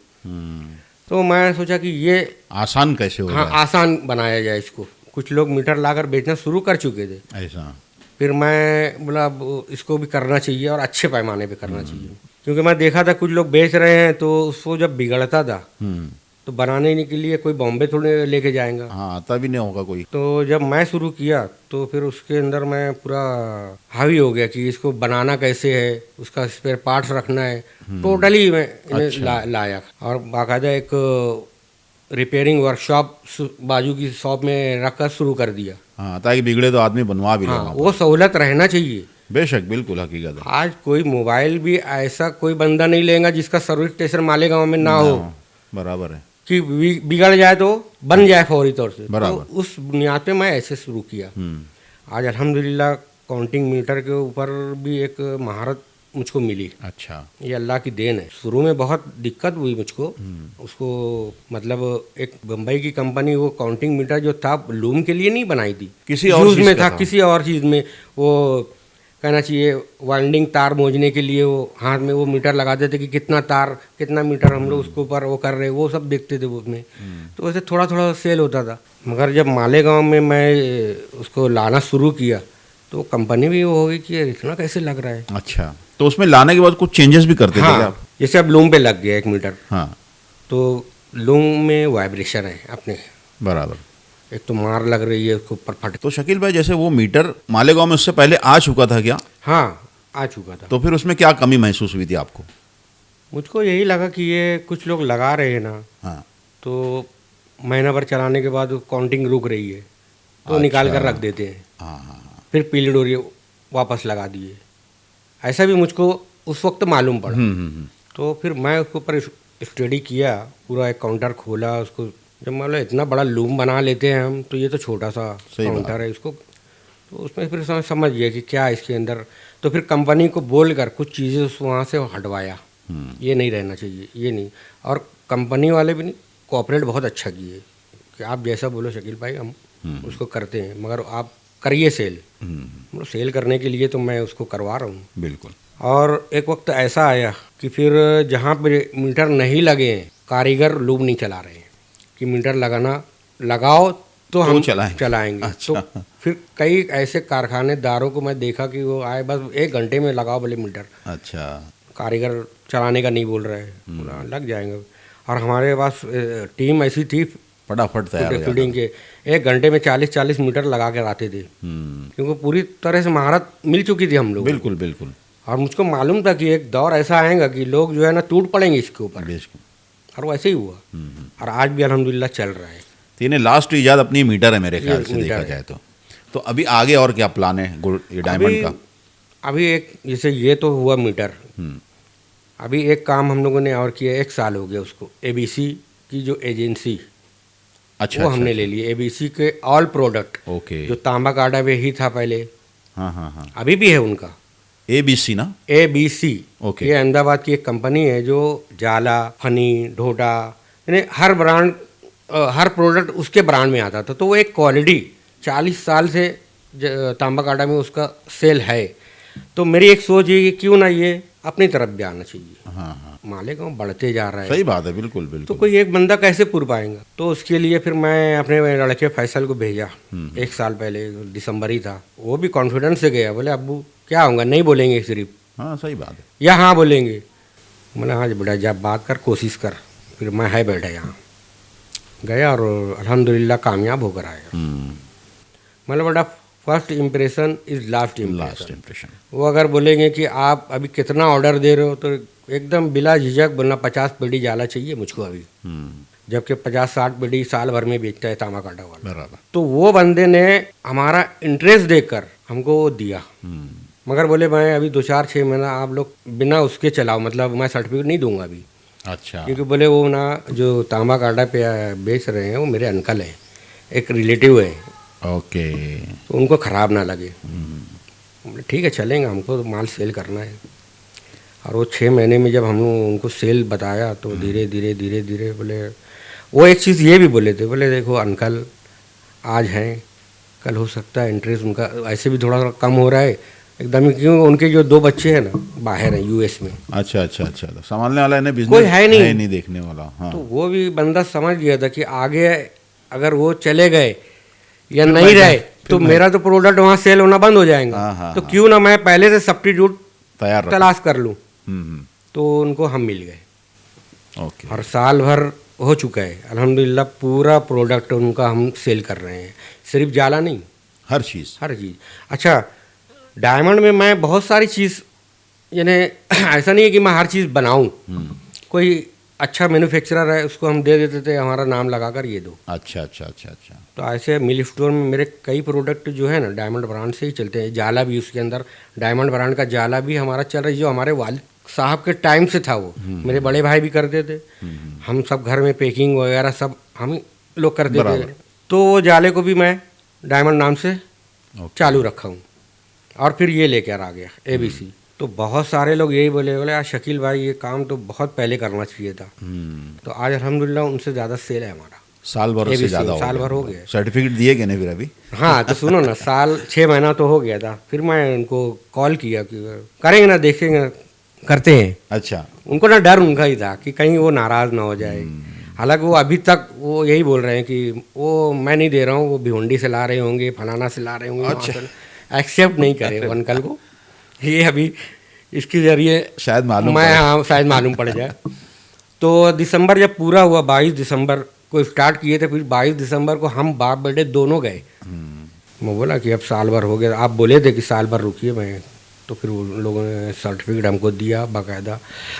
तो मैं सोचा कि ये आसान कैसे हो। हाँ, आसान बनाया जाए इसको। कुछ लोग मीटर लाकर बेचना शुरू कर चुके थे। ऐसा। फिर मैं बोला अब इसको भी करना चाहिए और अच्छे पैमाने पे करना चाहिए, क्योंकि मैं देखा था कुछ लोग बेच रहे हैं तो उसको जब बिगड़ता था तो बनाने के लिए कोई बॉम्बे थोड़े लेके जाएगा, हाँ, आता भी नहीं होगा कोई। तो जब मैं शुरू किया तो फिर उसके अंदर मैं पूरा हावी हो गया कि इसको बनाना कैसे है, उसका स्पेयर पार्ट्स रखना है, टोटली मैं इन्हें लाया और बाकायदा एक रिपेयरिंग वर्कशॉप बाजू की शॉप में रखकर शुरू कर दिया। हाँ, ताकि बिगड़े तो आदमी बनवा भी ले हाँ, वहाँ वो सहूलत रहना चाहिए। बेशक, बिल्कुल हकीकत है। आज कोई मोबाइल भी ऐसा कोई बंदा नहीं लेगा जिसका सर्विस स्टेशन मालेगांव में ना हो, बराबर है कि बिगड़ जाए तो बन जाए फौरी तौर से। बराबर। तो उस बुनियाद पे मैं ऐसे शुरू किया। आज अल्हम्दुलिल्लाह काउंटिंग मीटर के ऊपर भी एक महारत मुझको मिली। अच्छा, ये अल्लाह की देन है। शुरू में बहुत दिक्कत हुई मुझको, उसको मतलब एक बम्बई की कंपनी वो काउंटिंग मीटर जो था लूम के लिए नहीं बनाई थी, किसी और यूज चीज़ में का था, किसी और चीज़ में। वो कहना चाहिए वाइंडिंग तार मोजने के लिए वो हाथ में वो मीटर लगाते थे कि कितना तार कितना मीटर हम लोग उसके ऊपर वो कर रहे, वो सब देखते थे उसमें। तो वैसे थोड़ा थोड़ा सेल होता था। मगर जब मालेगांव में मैं उसको लाना शुरू किया तो कंपनी भी वो हो गई कि इतना कैसे लग रहा है। अच्छा, तो उसमें लाने के बाद कुछ चेंजेस भी करते थे क्या आप? जैसे अब लूम पे लग गया एक मीटर, हाँ, तो लूम में वाइब्रेशन है अपने, बराबर। एक तो मार लग रही है उसके ऊपर फट। तो शकील भाई, जैसे वो मीटर मालेगांव में उससे पहले आ चुका था क्या? हाँ, आ चुका था। तो फिर उसमें क्या कमी महसूस हुई थी आपको? मुझको यही लगा कि ये कुछ लोग लगा रहे हैं ना, हाँ, तो महीना भर चलाने के बाद काउंटिंग रुक रही है तो निकाल कर रख देते हैं। हाँ, हाँ, फिर पीली डोरी वापस लगा दिए। ऐसा भी मुझको उस वक्त मालूम पड़ा। तो फिर मैं उसके ऊपर स्टडी किया, पूरा एक काउंटर खोला उसको। जब मान लो इतना बड़ा लूम बना लेते हैं हम, तो ये तो छोटा सा काउंटर है इसको, तो उसमें फिर समझ गया कि क्या इसके अंदर। तो फिर कंपनी को बोल कर कुछ चीज़ें वहाँ से हटवाया, ये नहीं रहना चाहिए, ये नहीं। और कंपनी वाले भी नहीं, कोऑपरेट बहुत अच्छा किए कि आप जैसा बोलो शकील भाई हम उसको करते हैं, मगर आप करिए सेल। मतलब सेल करने के लिए तो मैं उसको करवा रहा हूँ। बिल्कुल। और एक वक्त ऐसा आया कि फिर जहाँ पे मीटर नहीं लगे हैं, कारीगर लूम नहीं चला रहे हैं कि मीटर लगाओ तो हम चलाएंगे। अच्छा। तो फिर कई ऐसे कारखानेदारों को मैं देखा कि वो आए बस 1 घंटे में लगाओ बोले मीटर। अच्छा, कारीगर चलाने का नहीं बोल रहे, बोला लग जाएंगे। और हमारे पास टीम ऐसी थी फटाफट तैयार हो फीडिंग के, 1 घंटे में 40-40 मीटर लगा कर आते थे, क्योंकि पूरी तरह से महारत मिल चुकी थी हम लोग। बिल्कुल बिल्कुल। और मुझको मालूम था कि एक दौर ऐसा आएगा कि लोग जो है ना टूट पड़ेंगे इसके ऊपर, और वैसे ही हुआ। और आज भी अल्हम्दुलिल्लाह चल रहा है। तीन लास्ट ईजाद अपनी मीटर है मेरे ख्याल से देखा जाए तो अभी आगे और क्या प्लान है ये डायमंड का? अभी एक जैसे ये तो हुआ मीटर, अभी एक काम हम लोगों ने और किया, 1 साल हो गया उसको। एबीसी की जो एजेंसी, अच्छा, वो हमने ले ली। एबीसी के ऑल प्रोडक्ट, ओके, जो तांबा काटा में ही था पहले, हाँ हाँ हाँ, अभी भी है उनका। एबीसी ना? ABC, okay. ये अहमदाबाद की एक कंपनी है जो जाला, फनी, ढोडा, यानी हर ब्रांड, हर प्रोडक्ट उसके ब्रांड में आता था। तो वो एक क्वालिटी 40 साल से तांबा काटा में उसका सेल है। तो मेरी एक सोच है कि क्यों ना ये अपनी तरफ भी आना चाहिए। हाँ हाँ, मालेगांव बढ़ते जा रहा है। सही बात है, बिल्कुल बिल्कुल। तो कोई एक बंदा कैसे पुर पाएगा? तो उसके लिए फिर मैं अपने लड़के फैसल को भेजा। 1 साल पहले दिसंबर ही था। वो भी कॉन्फिडेंस से गया, बोले अब्बू क्या होगा, नहीं बोलेंगे सिर्फ, हाँ सही बात है, या हाँ बोलेंगे। मैंने हाँ बेटा जब बात कर, कोशिश कर। फिर मैं है बैठा यहाँ गया और अल्हम्दुलिल्लाह कामयाब होकर आया। मतलब बेटा first impression is last impression. वो अगर बोलेंगे कि आप अभी कितना ऑर्डर दे रहे हो, तो एकदम बिला झिझक बोलना 50 पेटी जाला चाहिए मुझको अभी, जबकि 50-60 पेटी साल भर में बेचता है तांबा काटा वाला। बराबर। तो वो बंदे ने हमारा इंटरेस्ट देखकर हमको वो दिया, मगर बोले मैं अभी 2-4-6 महीना आप लोग बिना उसके चलाओ, मतलब मैं सर्टिफिकेट नहीं दूंगा अभी। अच्छा, क्योंकि बोले वो ना जो तांबा काटा पे बेच रहे हैं वो मेरे अंकल हैं, एक रिलेटिव है, ओके, तो उनको ख़राब ना लगे। बोले ठीक है चलेंगे, हमको तो माल सेल करना है। और वो 6 महीने में जब हम उनको सेल बताया तो धीरे धीरे धीरे धीरे बोले, वो एक चीज़ ये भी बोले थे, बोले देखो अंकल आज हैं, कल हो सकता है इंटरेस्ट उनका ऐसे भी थोड़ा कम हो रहा है एकदम ही, क्यों उनके जो 2 बच्चे हैं ना बाहर हैं यूएस में। अच्छा अच्छा अच्छा, तो संभालने वाला है, बिजनेस कोई है नहीं देखने वाला। हाँ, तो वो भी बंदा समझ गया था कि आगे अगर वो चले गए या नहीं रहे तो मेरा तो प्रोडक्ट वहाँ सेल होना बंद हो जाएगा। तो क्यों ना मैं पहले से सब्स्टिट्यूट तैयार तलाश कर लूँ। तो उनको हम मिल गए। ओके। और साल भर हो चुका है अल्हम्दुलिल्लाह, पूरा प्रोडक्ट उनका हम सेल कर रहे हैं, सिर्फ जाला नहीं, हर चीज़। अच्छा, डायमंड में मैं बहुत सारी चीज़, यानी ऐसा नहीं है कि मैं हर चीज़ बनाऊं। कोई अच्छा मैन्युफैक्चरर है, उसको हम दे देते थे हमारा नाम लगाकर ये दो। अच्छा। तो ऐसे मिल स्टोर में मेरे कई प्रोडक्ट जो है ना डायमंड ब्रांड से ही चलते हैं। जाला भी उसके अंदर डायमंड ब्रांड का जाला भी हमारा चल रहा है, जो हमारे वालिद साहब के टाइम से था वो। मेरे बड़े भाई भी करते थे, हम सब घर में पैकिंग वगैरह सब हम लोग करते थे। तो वो जाले को भी मैं डायमंड नाम से चालू रखा हूँ। और फिर ये लेकर आ गया ABC। तो बहुत सारे लोग यही बोले यार शकील भाई ये काम तो बहुत पहले करना चाहिए था। तो आज अल्हम्दुलिल्लाह उनसे ज़्यादा सेल है हमारा। साल भर से ज़्यादा साल भर हो गया। सर्टिफिकेट दिए कि नहीं फिर अभी? हाँ, तो सुनो ना, साल 6 महीना तो हो गया था। फिर मैं उनको कॉल किया कि करेंगे ना, देखेंगे, करते हैं। अच्छा। उनको ना डर उनका ही था कि कहीं वो नाराज़ ना हो जाए। हालांकि वो अभी तक वो यही बोल रहे हैं कि वो मैं नहीं दे रहा हूँ, वो भिवंडी से ला रहे होंगे, फलाना से ला रहे होंगे। अच्छा। एक्सेप्ट नहीं करे वो अंकल को, ये अभी इसके जरिए शायद मालूम शायद मालूम पड़ जाए। तो दिसंबर जब पूरा हुआ, 22 दिसंबर को स्टार्ट किए थे, फिर 22 दिसंबर को हम बाप बेटे दोनों गए। मैं बोला कि अब साल भर हो गया, आप बोले थे कि साल भर रुकिए। मैं तो फिर उन लोगों ने सर्टिफिकेट हमको दिया बाकायदा।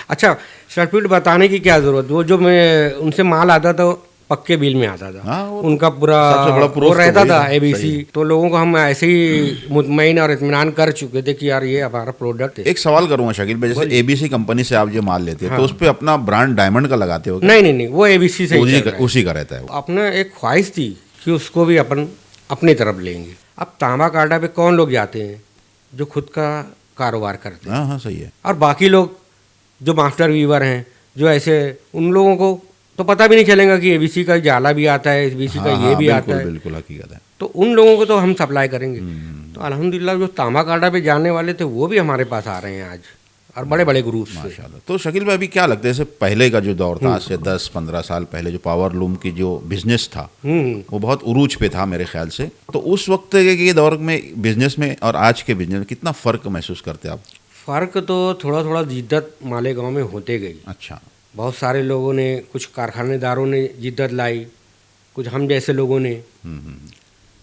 अच्छा, सर्टिफिकेट बताने की क्या ज़रूरत, वो जो मैं उनसे माल आता था पक्के बिल में आता था। उनका पूरा वो रहता था ABC। तो लोगों को हम ऐसे ही मुतमईन और इत्मीनान कर चुके थे कि यार ये हमारा प्रोडक्ट है। एक सवाल करूँगा शकील भाई, जैसे ABC कंपनी से आप जो माल लेते हैं तो उस पर अपना ब्रांड डायमंड का लगाते हो? नहीं, वो ABC से उसी का रहता है। अपना एक ख्वाहिश थी कि उसको भी अपन अपनी तरफ लेंगे। अब तांबा कांटा पे कौन लोग जाते हैं जो खुद का कारोबार करते हैं। हाँ सही है। और बाकी लोग जो मास्टर वीवर हैं, जो ऐसे, उन लोगों को तो पता भी नहीं चलेगा कि ABC का जाला भी आता है, ABC का ये भी आता है। बिल्कुल हकीकत है। तो उन लोगों को तो हम सप्लाई करेंगे। तो अल्हम्दुलिल्लाह जो तांबा कांटा पे जाने वाले थे वो भी हमारे पास आ रहे हैं आज, और बड़े बड़े ग्रुप से। माशाल्लाह। तो शकील भाई अभी क्या लगता है, जैसे पहले का जो दौर था, आज से 10-15 साल पहले जो पावर लूम की जो बिजनेस था वो बहुत उरूज पे था मेरे ख्याल से। तो उस वक्त के दौर में बिजनेस में और आज के बिजनेस में कितना फ़र्क महसूस करते आप? फ़र्क तो थोड़ा जिद्दत मालेगांव में होते गई। अच्छा। बहुत सारे लोगों ने, कुछ कारखानेदारों ने जिद्दत लाई, कुछ हम जैसे लोगों ने।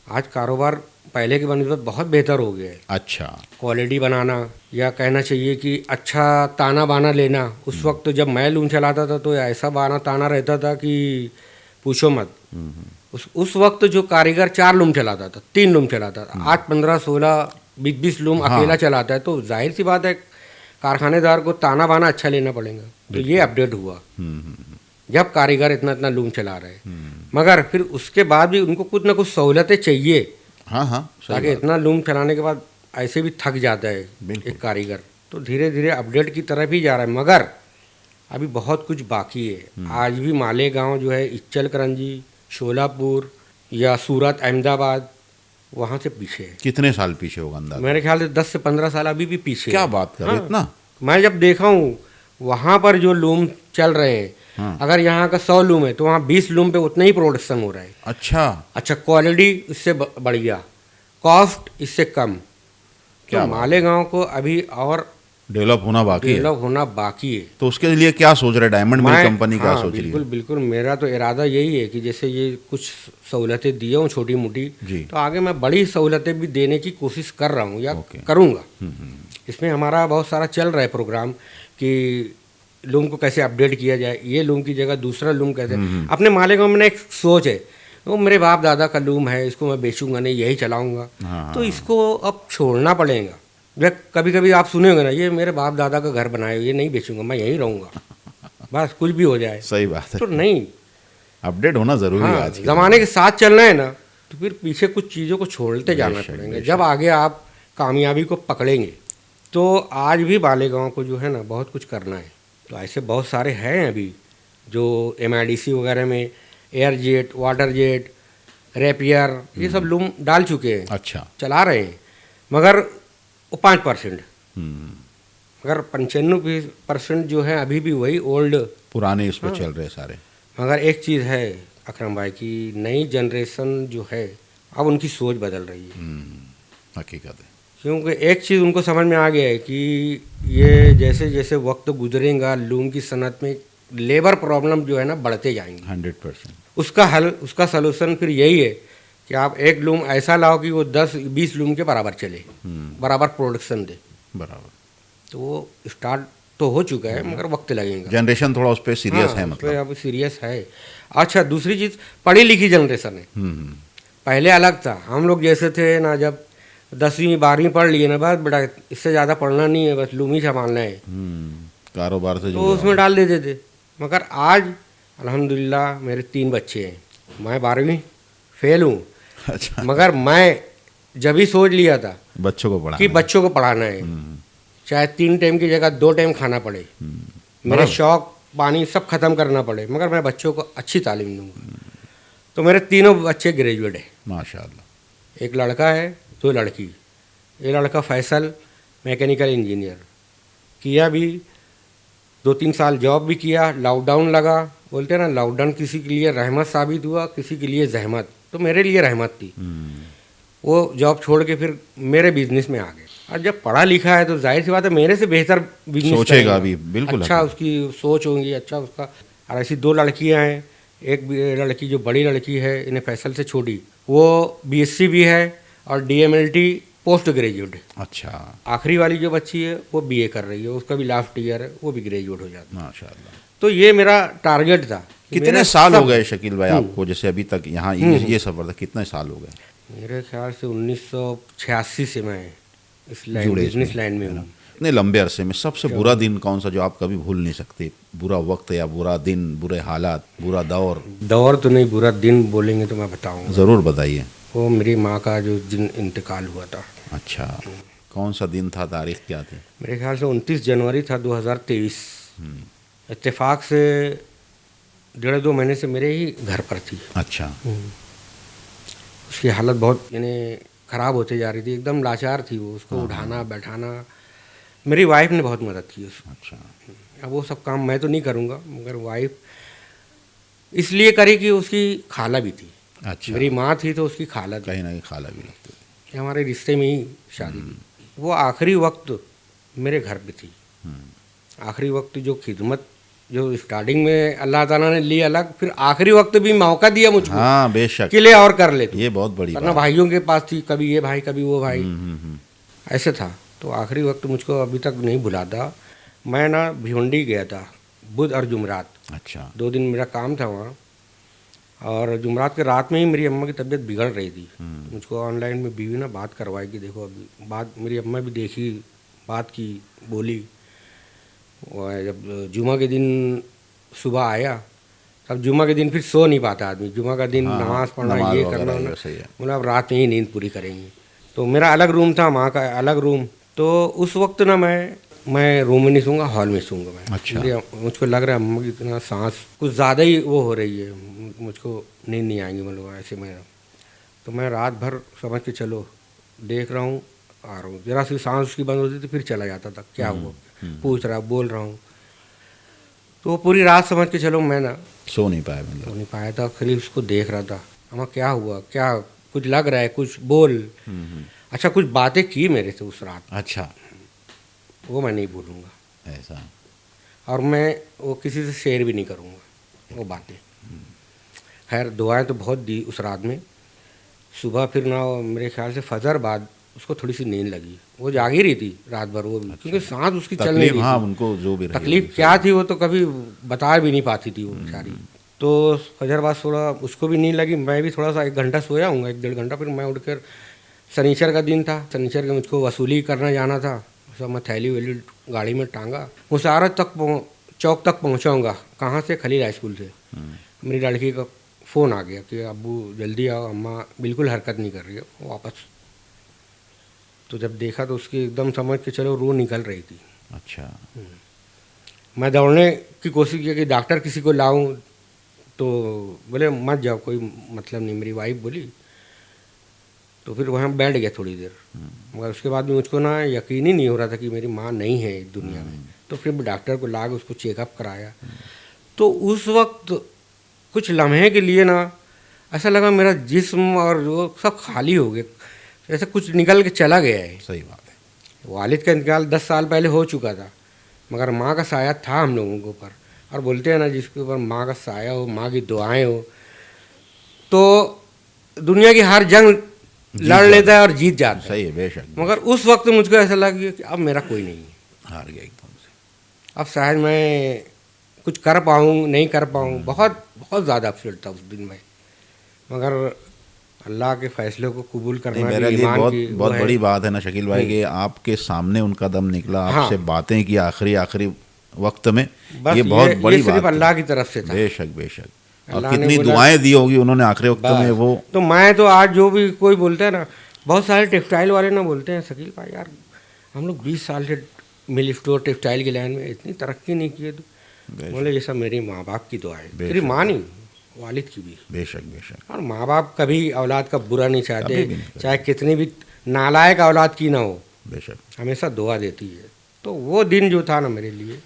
आज कारोबार पहले के बनस्बत बहुत बेहतर हो गया है। अच्छा। क्वालिटी बनाना, या कहना चाहिए कि अच्छा ताना बाना लेना। उस वक्त जब मैं लूम चलाता था तो ऐसा बाना ताना रहता था कि पूछो मत। उस वक्त जो कारीगर 4 लूम चलाता था, 3 लूम चलाता था, 8, 15, 16, 20 लूम अकेला चलाता है, तो जाहिर सी बात है कारखानेदार को ताना बाना अच्छा लेना पड़ेगा। तो ये अपडेट हुआ जब कारीगर इतना लूम चला रहे हैं। मगर फिर उसके बाद भी उनको कुछ ना कुछ सहूलतें चाहिए। हाँ, ताकि इतना लूम चलाने के बाद ऐसे भी थक जाता है एक कारीगर। तो धीरे धीरे अपडेट की तरफ ही जा रहा है, मगर अभी बहुत कुछ बाकी है। आज भी मालेगांव जो है, इच्चल करंजी, शोलापुर या सूरत, अहमदाबाद, वहाँ से पीछे है। कितने साल पीछे होगा अंदाज़ा? मेरे ख्याल से 10 से 15 साल अभी भी पीछे। क्या बात कर रहे हैं? इतना? मैं जब देखा हूँ वहाँ पर जो लूम चल रहे हैं, अगर यहाँ का 100 लूम है तो वहाँ 20 लूम पे उतना ही प्रोडक्शन हो रहा है। अच्छा, क्वालिटी इससे बढ़िया, कॉस्ट इससे कम। क्या मालेगांव को अभी और डेवलप होना बाकी है। तो उसके लिए क्या सोच रहे डायमंड मिल कंपनी? क्या सोच रही है? बिल्कुल मेरा तो इरादा यही है कि जैसे ये कुछ सहूलतें दिए हूँ छोटी मोटी, तो आगे मैं बड़ी सहूलतें भी देने की कोशिश कर रहा हूँ या करूँगा। इसमें हमारा बहुत सारा चल रहा है प्रोग्राम कि लूम को कैसे अपडेट किया जाए, ये लूम की जगह दूसरा लूम कैसे। अपने मालेगांव में एक सोच है, वो मेरे बाप दादा का लूम है, इसको मैं बेचूंगा नहीं, यही चलाऊंगा। तो इसको अब छोड़ना पड़ेगा। कभी कभी आप सुने होंगे ना, ये मेरे बाप दादा का घर बनाए, ये नहीं बेचूंगा, मैं यहीं रहूंगा, बस कुछ भी हो जाए। सही बात है। तो नहीं, अपडेट होना जरूरी है। आज ज़माने के साथ चलना है ना, तो फिर पीछे कुछ चीज़ों को छोड़ते जाना पड़ेगा, जब आगे आप कामयाबी को पकड़ेंगे। तो आज भी मालेगांव को जो है ना बहुत कुछ करना है। तो ऐसे बहुत सारे हैं अभी जो MIDC वगैरह में air jet, water jet, rapier, ये सब लूम डाल चुके हैं। अच्छा। चला रहे हैं, मगर वो 5%, मगर 95% जो है अभी भी वही ओल्ड पुराने इस पर चल रहे सारे। मगर एक चीज़ है अकरम भाई की, नई जनरेशन जो है अब उनकी सोच बदल रही है। हकीकत है। क्योंकि एक चीज़ उनको समझ में आ गया है कि ये जैसे जैसे वक्त गुजरेगा लूम की सनत में लेबर प्रॉब्लम जो है ना बढ़ते जाएंगे। 100%। उसका हल, उसका सलूशन फिर यही है कि आप एक लूम ऐसा लाओ कि वो 10-20 लूम के बराबर चले, बराबर प्रोडक्शन दे। बराबर। तो वो स्टार्ट तो हो चुका है मगर वक्त लगेगा। जनरेशन थोड़ा उस पर सीरियस है, उस पे मतलब। अब सीरियस है। अच्छा, दूसरी चीज़ पढ़ी लिखी जनरेशन है। पहले अलग था, हम लोग जैसे थे ना, जब 10वीं 12वीं पढ़ लिए ना, बस बेटा इससे ज़्यादा पढ़ना नहीं है, बस लूम ही संभालना है, कारोबार से तो उसमें डाल देते थे। मगर आज अल्हम्दुलिल्लाह मेरे 3 बच्चे हैं, मैं 12वीं फेल हूँ। अच्छा। मगर मैं जब ही सोच लिया था बच्चों को पढ़ाना कि बच्चों को पढ़ाना है, चाहे 3 टाइम की जगह 2 टाइम खाना पड़े, मेरे शौक पानी सब खत्म करना पड़े, मगर मैं बच्चों को अच्छी तालीम दूंगा। तो मेरे तीनों बच्चे ग्रेजुएट हैं। माशाल्लाह। एक लड़का है, 2 लड़की। ये लड़का फैसल मैकेनिकल इंजीनियर किया भी, 2-3 साल जॉब भी किया। लॉकडाउन लगा, बोलते हैं ना, लॉकडाउन किसी के लिए रहमत साबित हुआ, किसी के लिए जहमत। तो मेरे लिए रहमत थी। वो जॉब छोड़ के फिर मेरे बिजनेस में आ गए। और जब पढ़ा लिखा है तो जाहिर सी बात है मेरे से बेहतर बिजनेस सोचेगा भी, बिल्कुल। अच्छा उसकी सोच होगी, अच्छा उसका। और ऐसी 2 लड़कियां हैं। एक लड़की जो बड़ी लड़की है, इन्हें फैसल से छोड़ी, वो बीएससी भी है और डीएमएलटी पोस्ट ग्रेजुएट है। अच्छा। आखिरी वाली जो बच्ची है वो बीए कर रही है, उसका भी लास्ट ईयर है, वो भी ग्रेजुएट हो जाती है। माशाल्लाह। तो ये मेरा टारगेट था। कितने साल हो गए शकील भाई आपको, जैसे अभी तक यहाँ ये सफर था, कितने साल हो गए? मेरे ख्याल से 1986 से मैं इस लाइन, बिजनेस लाइन में हूँ। इतने लंबे अरसे में सबसे बुरा दिन कौन सा जो आप कभी भूल नहीं सकते? बुरा वक्त या बुरा दिन, बुरे हालात, बुरा दौर? दौर तो नहीं, बुरा दिन बोलेंगे तो मैं बताऊंगा। ज़रूर बताइए। वो मेरी माँ का जो दिन इंतकाल हुआ था। अच्छा, कौन सा दिन था, तारीख क्या थी? मेरे ख्याल से 29 जनवरी था 2023। इत्तेफाक से 1.5-2 महीने से मेरे ही घर पर थी। अच्छा। उसकी हालत बहुत यानी ख़राब होते जा रही थी, एकदम लाचार थी वो। उसको उठाना बैठाना मेरी वाइफ ने बहुत मदद की उसमें। अच्छा। अब वो सब काम मैं तो नहीं करूँगा, मगर वाइफ इसलिए करी कि उसकी खाला भी थी। अच्छा। मेरी माँ थी तो उसकी खाला थी, कहीं ना कहीं खाला भी लगती थी। हमारे रिश्ते में ही शादी थी। वो आखिरी वक्त मेरे घर पे थी। आखिरी वक्त जो खिदमत जो स्टार्टिंग में अल्लाह ताला ने ली अलग, फिर आखिरी वक्त भी मौका दिया मुझको। हाँ बेशक, कि ले और कर ले तू। ये बहुत बड़ी वरना बात। भाइयों के पास थी, कभी ये भाई कभी वो भाई, हम्म। ऐसे था। तो आखिरी वक्त मुझको अभी तक नहीं भुलाता। मैं ना भिवंडी गया था बुध और जुमरात। अच्छा। 2 दिन मेरा काम था वहाँ, और जुमरात के रात में ही मेरी अम्मा की तबीयत बिगड़ रही थी। मुझको ऑनलाइन में बीवी ना बात करवाई कि देखो अभी बात, मेरी अम्मा भी देखी, बात की, बोली। और जब जुमा के दिन सुबह आया, तब जुमा के दिन फिर सो नहीं पाता आदमी। जुमा का दिन नमाज पढ़ना, ये करना, मतलब अब रात में ही नींद पूरी करेंगे। तो मेरा अलग रूम था, माँ का अलग रूम। तो उस वक्त ना मैं रूम में नहीं सूंगा, हॉल में सूंगा मैं। अच्छा। मुझको लग रहा है अम्मा की इतना सांस कुछ ज़्यादा ही वो हो रही है, मुझको नींद नहीं आएंगी, मतलब ऐसे में। तो मैं रात भर समझ के चलो देख रहा हूँ, आ रहा हूँ, जरा सी सांस उसकी बंद होती थी फिर चला जाता था, क्या हुआ पूछ रहा, बोल रहा हूँ। तो पूरी रात समझ के चलो मैं ना सो नहीं पाया, मतलब सो नहीं पाया था। खाली उसको देख रहा था, अम्मा क्या हुआ, क्या कुछ लग रहा है, कुछ बोल। अच्छा, कुछ बातें की मेरे से उस रात। अच्छा। वो मैं नहीं भूलूंगा ऐसा। और मैं वो किसी से शेयर भी नहीं करूँगा वो बातें। खैर दुआएं तो बहुत दी उस रात में। सुबह फिर ना मेरे ख्याल से फजर बाद उसको थोड़ी सी नींद लगी, वो जाग ही रही थी रात भर वो भी। अच्छा। क्योंकि सांस उसकी चल नहीं रही थी। हाँ, उनको जो भी तकलीफ क्या थी वो तो कभी बता भी नहीं पाती थी वो बेचारी। तो फजर बाद थोड़ा उसको भी नींद लगी, मैं भी थोड़ा सा 1 घंटा सोया हूँ, 1-1.5 घंटा। फिर मैं उठकर, शनिचर का दिन था, शनिचर के मुझको वसूली करना जाना था, सब मैं थैली वैली गाड़ी में टांगा, मुशारत तक चौक तक पहुँचाऊँगा। कहाँ से? खलील हाई स्कूल से। मेरी लड़की का फ़ोन आ गया कि अब्बू जल्दी आओ, अम्मा बिल्कुल हरकत नहीं कर रही है वापस। तो जब देखा तो उसकी एकदम समझ के चलो रूह निकल रही थी। अच्छा। मैं दौड़ने की कोशिश की कि डॉक्टर किसी को लाऊं, तो बोले मत जाओ, कोई मतलब नहीं, मेरी वाइफ बोली। तो फिर वहाँ बैठ गया थोड़ी देर, मगर उसके बाद भी मुझको ना यकीन ही नहीं हो रहा था कि मेरी माँ नहीं है इस दुनिया में। तो फिर डॉक्टर को ला के उसको चेकअप कराया। तो उस वक्त कुछ लम्हे के लिए ना ऐसा लगा मेरा जिस्म और वो सब खाली हो गया, ऐसा कुछ निकल के चला गया है। सही बात है। वालिद का इंतकाल 10 साल पहले हो चुका था, मगर माँ का साया था हम लोगों के ऊपर। और बोलते हैं ना, जिसके ऊपर माँ का साया हो, माँ की दुआएं हो, तो दुनिया की हर जंग लड़ लेता है और जीत जाता है। सही है, बेशक। मगर उस वक्त मुझको ऐसा लगा कि अब मेरा कोई नहीं है, हार गया एकदम से। अब शायद मैं कुछ कर पाऊँ नहीं कर पाऊँ। बहुत बहुत ज़्यादा अपसेट था उस दिन में, मगर अल्लाह के फैसले को कबूल नहीं, करना मेरे भी लिए ईमान बहुत की बहुत वो है। बड़ी बात है ना शकील भाई कि आपके सामने उनका दम निकला, हाँ। आपसे बातें की आखिरी आखिरी वक्त में। बस ये बहुत बड़ी ये सिर्फ बात अल्लाह थी। की तरफ से था। बेशक बेशक। और अल्लाह ने कितनी बोला- दुआएं दी होगी उन्होंने आखिरी वक्त में। बस। वो तो मैं तो आज जो भी कोई बोलता है ना, बहुत सारे टेक्सटाइल वाले ना बोलते हैं, शकील भाई यार हम लोग 20 साल से मिल स्टोर टेक्सटाइल की लाइन में इतनी तरक्की नहीं की है। तो बोले ये सब मेरे माँ बाप की दुआ है, मेरी माँ नहीं, वालिद की भी। बेशक बेशक। और माँ बाप कभी औलाद का बुरा नहीं कभी चाहते, भी नहीं। चाहे कितनी भी नालायक औलाद की ना हो, बेशक। हमेशा दुआ देती है। तो वो दिन जो था ना मेरे लिए,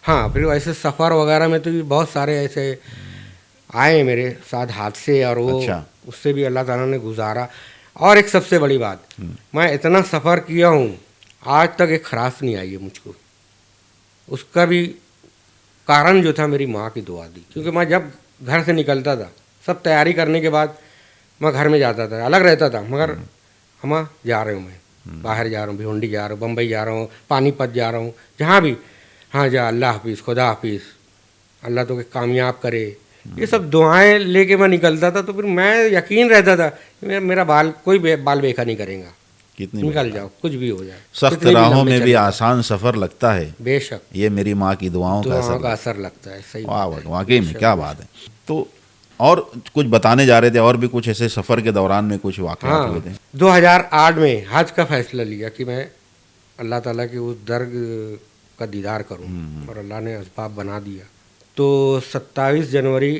हाँ। फिर ऐसे सफ़र वगैरह में तो भी बहुत सारे ऐसे आए मेरे साथ हादसे, और वो अच्छा। उससे भी अल्लाह ताला ने गुजारा। और एक सबसे बड़ी बात, मैं इतना सफ़र किया हूँ, आज तक एक खराश नहीं आई है मुझको। उसका भी कारण जो था मेरी माँ की दुआ थी, क्योंकि मैं जब घर से निकलता था, सब तैयारी करने के बाद मैं घर में जाता था, अलग रहता था, मगर हम जा रहे हूँ, मैं बाहर जा रहा हूँ, भिवंडी जा रहा हूँ, बम्बई जा रहा हूँ, पानीपत जा रहा हूँ, जहाँ भी, हाँ जा, अल्लाह हाफिज़, खुदा हाफिज़, अल्लाह तो के कामयाब करे, ये सब दुआएं लेके मैं निकलता था। तो फिर मैं यकीन रहता था कि मेरा कोई बाल बेखा नहीं करेगा, कितनी निकल बड़ी जाओ, कुछ भी हो जाए, सख्त कितनी भी राहों लंबे में भी चले जाओ। आसान सफर लगता है, बेशक ये मेरी माँ की दुआओं का दुआओं का असर। असर लगता है। सही वाह बात है। वाकई में बेशक, क्या बेशक। बात है। तो और कुछ बताने जा रहे थे, और भी कुछ ऐसे सफर के दौरान में कुछ वाकयात हुए थे। 2008 में हज का फैसला लिया कि मैं अल्लाह ताला की उस दर्ग का दीदार करूं, और अल्लाह ने असबाब बना दिया। तो 27 जनवरी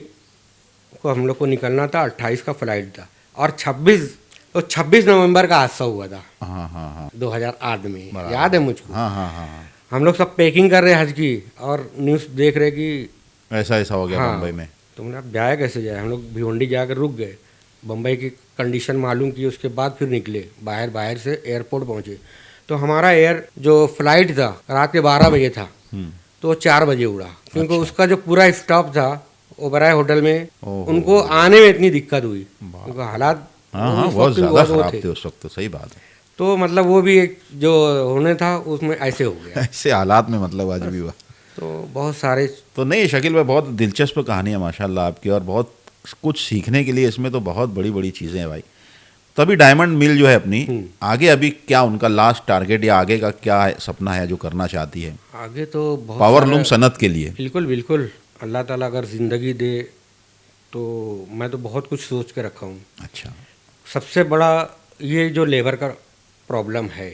को हम लोग को निकलना था, 28 का फ्लाइट था, और 26 नवंबर का हादसा हुआ था। हाँ हाँ हाँ 2008 में, बराबर। याद है मुझको। हाँ हाँ हाँ हाँ। हम लोग सब पैकिंग कर रहे हज की, और न्यूज़ देख रहे कि ऐसा ऐसा हो गया हाँ, मुंबई में। तो मैंने अब जाए कैसे जाए। हम लोग भिवंडी जाकर रुक गए, बम्बई की कंडीशन मालूम की, उसके बाद फिर निकले बाहर से एयरपोर्ट पहुंचे। तो हमारा जो फ्लाइट था रात के 12 बजे था, तो 4 बजे उड़ा, क्योंकि अच्छा। उसका जो पूरा स्टॉप था ओबराय होटल में, ओहो। उनको आने में इतनी दिक्कत हुई, क्योंकि हालात हाँ हाँ उस बहुत वक्त ज़्यादा वो खराब थे। थे उस वक्त, तो सही बात है। तो मतलब वो भी एक जो होने था उसमें ऐसे हो गया। ऐसे हालात में मतलब आज भी हुआ। तो बहुत सारे तो नहीं शकील भाई, बहुत दिलचस्प कहानी है माशाल्लाह आपकी, और बहुत कुछ सीखने के लिए इसमें तो बहुत बड़ी बड़ी चीज़ें हैं भाई। तभी डायमंड मिल जो है अपनी, आगे अभी क्या उनका लास्ट टारगेट या आगे का क्या है, सपना है जो करना चाहती है आगे तो बहुत पावरलूम सारा- सनत के लिए? बिल्कुल बिल्कुल, अल्लाह ताला अगर ज़िंदगी दे तो मैं तो बहुत कुछ सोच के रखा हूँ। अच्छा। सबसे बड़ा ये जो लेबर का प्रॉब्लम है,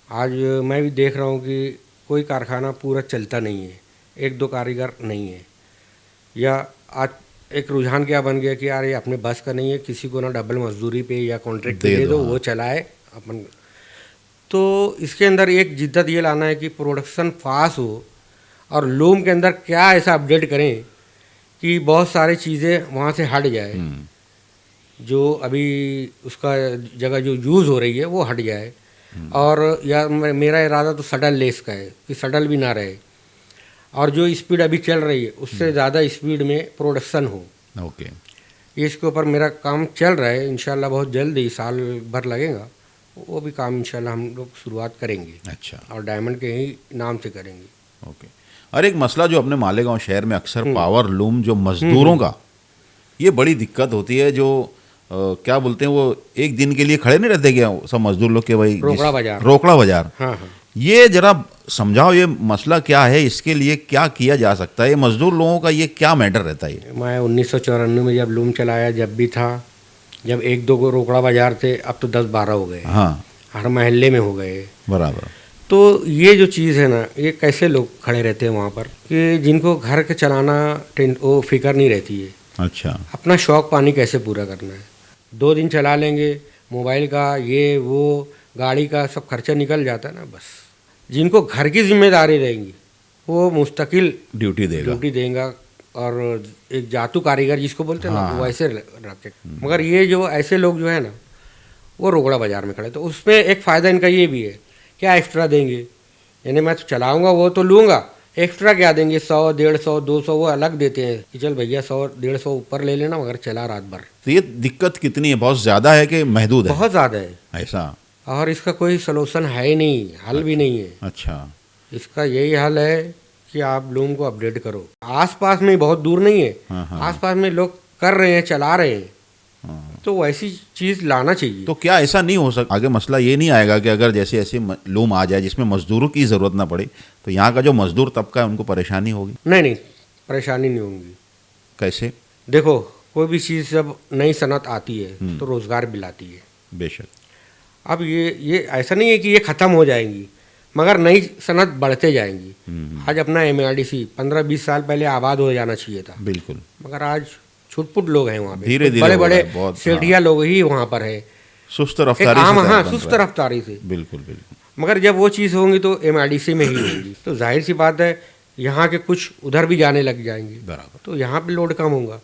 आज मैं भी देख रहा हूँ कि कोई कारखाना पूरा चलता नहीं है, 1-2 कारीगर नहीं है, या आज एक रुझान क्या बन गया कि यार ये अपने बस का नहीं है, किसी को ना डबल मजदूरी पे या कॉन्ट्रैक्ट पे दे दो, वो चलाए अपन। तो इसके अंदर एक जिद्दत ये लाना है कि प्रोडक्शन फास्ट हो, और लूम के अंदर क्या ऐसा अपडेट करें कि बहुत सारी चीज़ें वहाँ से हट जाए, जो अभी उसका जगह जो यूज़ हो रही है वो हट जाए। और या मेरा इरादा तो सडल लेस का है कि सडल भी ना रहे, और जो स्पीड अभी चल रही है उससे ज़्यादा स्पीड में प्रोडक्शन हो। ओके। ये इसके ऊपर मेरा काम चल रहा है, इंशाल्लाह बहुत जल्द ही, साल भर लगेगा, वो भी काम इंशाल्लाह हम लोग शुरुआत करेंगे। अच्छा। और डायमंड के ही नाम से करेंगे। ओके। और एक मसला जो अपने मालेगांव शहर में अक्सर पावर लूम जो मजदूरों का, ये बड़ी दिक्कत होती है। जो क्या बोलते हैं वो एक दिन के लिए खड़े नहीं रहते क्या सब मजदूर लोग के भाई, रोकड़ा बाजार। रोकड़ा बाजार। हाँ हाँ, ये जरा समझाओ, ये मसला क्या है, इसके लिए क्या किया जा सकता है, ये मजदूर लोगों का ये क्या मैटर रहता है? मैं 1994 में जब लूम चलाया, जब भी था, जब 1-2 रोकड़ा बाजार थे, अब तो 10-12 हो गए। हाँ हर महल्ले में हो गए। बराबर। तो ये जो चीज़ है ना, ये कैसे लोग खड़े रहते हैं वहाँ पर कि जिनको घर के चलाना वो फिक्र नहीं रहती है, अच्छा। अपना शौक़ पानी कैसे पूरा करना है। 2 दिन चला लेंगे, मोबाइल का ये वो गाड़ी का सब खर्चा निकल जाता है ना, बस। जिनको घर की जिम्मेदारी रहेंगी वो मुस्तकिल ड्यूटी देगा। ड्यूटी देगा, और एक जातू कारीगर जिसको बोलते हैं ना, वो ऐसे रखे। मगर ये जो ऐसे लोग जो है ना, वो रोकड़ा बाजार में खड़े। तो उसमें एक फ़ायदा इनका ये भी है, क्या एक्स्ट्रा देंगे, यानी मैं तो चलाऊँगा वो तो लूँगा, एक्स्ट्रा क्या देंगे, 100, 150, 200 वो अलग देते हैं कि चल भैया 100, 150 ऊपर ले लेना, मगर चला रात भर। तो ये दिक्कत कितनी है, बहुत ज़्यादा है कि महदूद है? बहुत ज़्यादा है, ऐसा? और इसका कोई सलूशन है ही नहीं, हल भी नहीं है। अच्छा। इसका यही हल है कि आप लूम को अपडेट करो। आसपास में बहुत दूर नहीं है, हाँ। आसपास में लोग कर रहे हैं, चला रहे हैं, हाँ। तो वैसी चीज़ लाना चाहिए। तो क्या ऐसा नहीं हो सकता आगे मसला ये नहीं आएगा कि अगर जैसे ऐसे लूम आ जाए जिसमें मजदूरों की ज़रूरत ना पड़े, तो यहाँ का जो मजदूर तबका है उनको परेशानी होगी? नहीं, परेशानी नहीं होगी। कैसे? देखो, कोई भी चीज़ जब नई सनत आती है तो रोज़गार भी लाती है। बेशक। अब ये ऐसा नहीं है कि ये ख़त्म हो जाएंगी, मगर नई सनत बढ़ते जाएंगी। आज अपना MIDC 15-20 साल पहले आबाद हो जाना चाहिए था, बिल्कुल। मगर आज छुटपुट लोग हैं वहाँ पे, धीरे धीरे बड़े हो रहा है, बड़े बहुत। सेठिया लोग ही वहाँ पर है, सुस्त रफ्तारी से हाँ, बन रहा सुस्त है। रफ्तारी से। बिल्कुल बिल्कुल। मगर जब वो चीज़ होंगी तो MIDC में ही होंगी, तो जाहिर सी बात है यहाँ के कुछ उधर भी जाने लग जाएंगे, बराबर। तो यहाँ पे लोड कम होगा।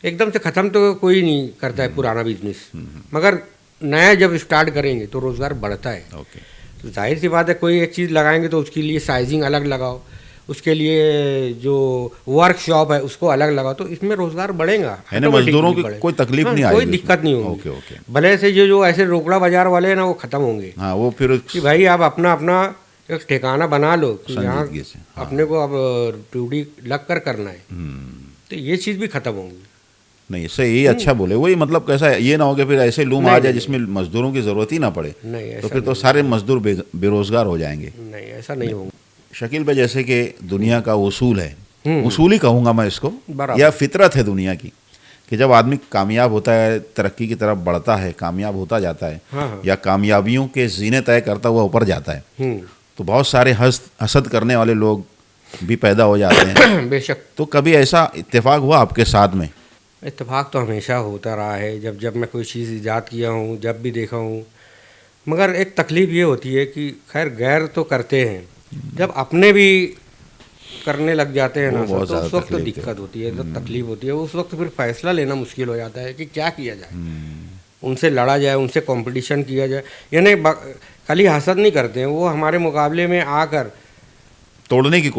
एकदम से ख़त्म तो कोई नहीं करता है पुराना बिजनेस, मगर नया जब स्टार्ट करेंगे तो रोज़गार बढ़ता है। ओके। तो जाहिर सी बात है कोई एक चीज़ लगाएंगे तो उसके लिए साइजिंग अलग लगाओ, उसके लिए जो वर्कशॉप है उसको अलग लगाओ, तो इसमें रोज़गार बढ़ेगा। यानी मजदूरों की कोई तकलीफ नहीं आएगी, कोई दिक्कत नहीं होगी। Okay okay. भले से जो ऐसे रोकड़ा बाजार वाले हैं ना, वो ख़त्म होंगे। हाँ, वो फिर कि भाई आप अपना अपना एक ठिकाना बना लो कि यहाँ संजीदगी से, हाँ। अपने को अब ड्यूटी लग कर करना है, तो ये चीज़ भी ख़त्म होंगी। नहीं, इससे यही अच्छा बोले, वही मतलब कैसा है, ये ना हो कि फिर ऐसे लूम आ जाए जिसमें मजदूरों की ज़रूरत ही ना पड़े, नहीं, तो फिर तो सारे मजदूर बेरोजगार हो जाएंगे। नहीं, ऐसा नहीं होगा। शकील भाई, जैसे कि दुनिया का उसूल है, उसूल ही कहूँगा मैं इसको, बराबर। या फितरत है दुनिया की, कि जब आदमी कामयाब होता है, तरक्की की तरफ बढ़ता है, कामयाब होता जाता है, हाँ। या कामयाबियों के जीने तय करता हुआ ऊपर जाता है, तो बहुत सारे हसद करने वाले लोग भी पैदा हो जाते हैं। बेशक। तो कभी ऐसा इत्तेफाक हुआ आपके साथ में? इत्तेफाक तो हमेशा होता रहा है, जब मैं कोई चीज़ ईजाद किया हूँ, जब भी देखा हूँ। मगर एक तकलीफ़ ये होती है कि खैर गैर तो करते हैं, जब अपने भी करने लग जाते हैं ना, तो उस वक्त तो दिक्कत होती है, तो तकलीफ़ होती है। उस वक्त फिर फैसला लेना मुश्किल हो जाता है कि क्या किया जाए, उनसे लड़ा जाए, उनसे कंपटीशन किया जाए। यानी खाली हसद नहीं करते हैं, वो हमारे मुकाबले में आकर तोड़ने की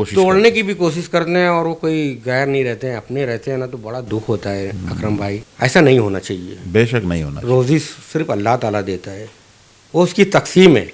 भी कोशिश करते हैं, और वो कोई गैर नहीं रहते हैं, अपने रहते हैं ना, तो बड़ा दुख होता है अकरम भाई। ऐसा नहीं होना चाहिए। बेशक नहीं होना। रोज़ी सिर्फ अल्लाह ताला देता है, वो उसकी तकसीम है।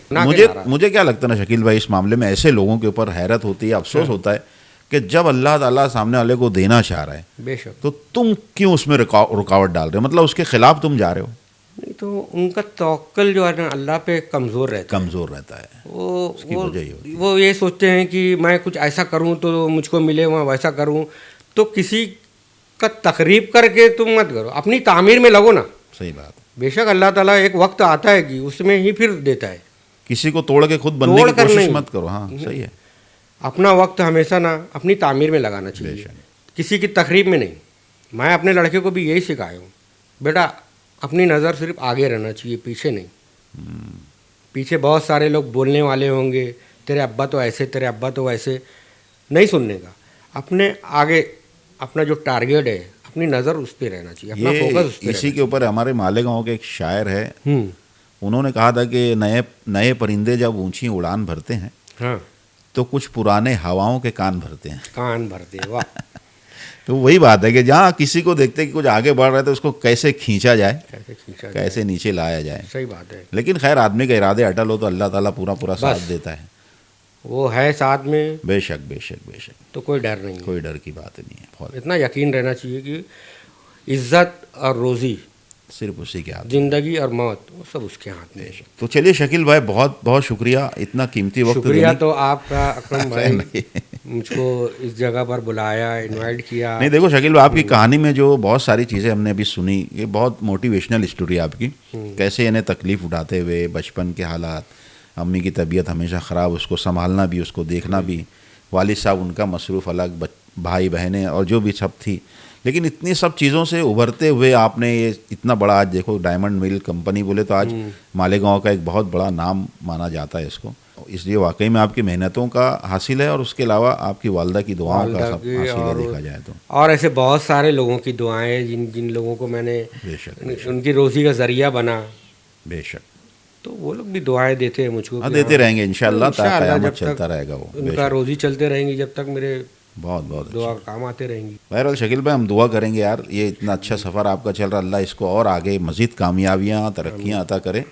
मुझे क्या लगता है ना शकील भाई, इस मामले में ऐसे लोगों के ऊपर हैरत होती है, अफसोस होता है कि जब अल्लाह ताला सामने वाले को देना चाह रहा है, बेशक, तो तुम क्यों उसमें रुकावट डाल रहे हो, मतलब उसके खिलाफ तुम जा रहे हो। नहीं तो उनका तवक्कल जो है ना अल्लाह पे कमज़ोर रहता है। वो ये सोचते हैं कि मैं कुछ ऐसा करूं तो मुझको मिले, वहाँ वैसा करूं, तो किसी का तकरीब करके तुम मत करो, अपनी तामीर में लगो ना। सही बात। बेशक अल्लाह ताला एक वक्त आता है कि उसमें ही फिर देता है, किसी को तोड़ के खुद बनने की कोशिश मत करो। हाँ, सही है। अपना वक्त हमेशा ना अपनी तामीर में लगाना चाहिए, किसी की तकरीब में नहीं। मैं अपने लड़के को भी यही सिखाया हूँ, बेटा अपनी नज़र सिर्फ आगे रहना चाहिए, पीछे नहीं। पीछे बहुत सारे लोग बोलने वाले होंगे, तेरे अब्बा तो ऐसे, तेरे अब्बा तो वैसे, नहीं सुनने का। अपने आगे अपना जो टारगेट है, अपनी नज़र उस पर रहना चाहिए, अपना फोकस उस पर। इसी के ऊपर हमारे मालेगांव के एक शायर है, उन्होंने कहा था कि नए परिंदे जब ऊंची उड़ान भरते हैं, हाँ, तो कुछ पुराने हवाओं के कान भरते हैं। वाह। तो वही बात है कि जहाँ किसी को देखते कि कुछ आगे बढ़ रहा है, तो उसको कैसे खींचा जाए, कैसे नीचे लाया जाए। सही बात है। लेकिन खैर आदमी का इरादे अटल हो तो अल्लाह ताला पूरा साथ देता है, वो है साथ में। बेशक। तो कोई डर नहीं, कोई डर की बात नहीं है। बहुत इतना यकीन रहना चाहिए कि इज्जत और रोज़ी सिर्फ उसी के हाथ, जिंदगी और मौत वो सब उसके हाथ में। तो चलिए शकील भाई, बहुत बहुत शुक्रिया, इतना कीमती वक्त। शुक्रिया तो आपका अकरम भाई, मुझको इस जगह पर बुलाया, इनवाइट किया। नहीं देखो शकील भाई, आपकी कहानी में जो बहुत सारी चीज़ें हमने अभी सुनी, ये बहुत मोटिवेशनल स्टोरी है आपकी। कैसे यानी तकलीफ़ उठाते हुए, बचपन के हालात, अम्मी की तबीयत हमेशा ख़राब, उसको संभालना भी, उसको देखना भी, वालिद साहब उनका मसरूफ़ अलग, भाई बहनें और जो भी सब थी, लेकिन इतनी सब चीज़ों से उभरते हुए आपने ये इतना बड़ा, आज देखो डायमंड मिल कंपनी बोले तो आज मालेगांव का एक बहुत बड़ा नाम माना जाता है इसको। इसलिए वाकई में आपकी मेहनतों का हासिल है और उसके अलावा आपकी वालदा की दुआओं का वालदा सब की हासिल है और देखा जाए तो। और ऐसे बहुत सारे लोगों की दुआएं जिन जिन लोगों को मैंने बेशक उनकी रोज़ी का ज़रिया बना, बेशक। तो वो लोग भी दुआएं देते हैं मुझको हाँ कि देते हाँ, रहेंगे इंशाअल्लाह, ता इंशाअल्लाह क़यामत जब चलता तक रहेगा वो। उनका बेशक, रोज़ी चलते रहेंगी, जब तक मेरे बहुत बहुत दुआ अच्छा। काम आते रहेंगी। बहरहाल शकील भाई हम दुआ करेंगे यार, ये इतना अच्छा सफ़र आपका चल रहा, अल्लाह इसको और आगे मज़ीद कामयाबियाँ तरक्कियाँ अता करे।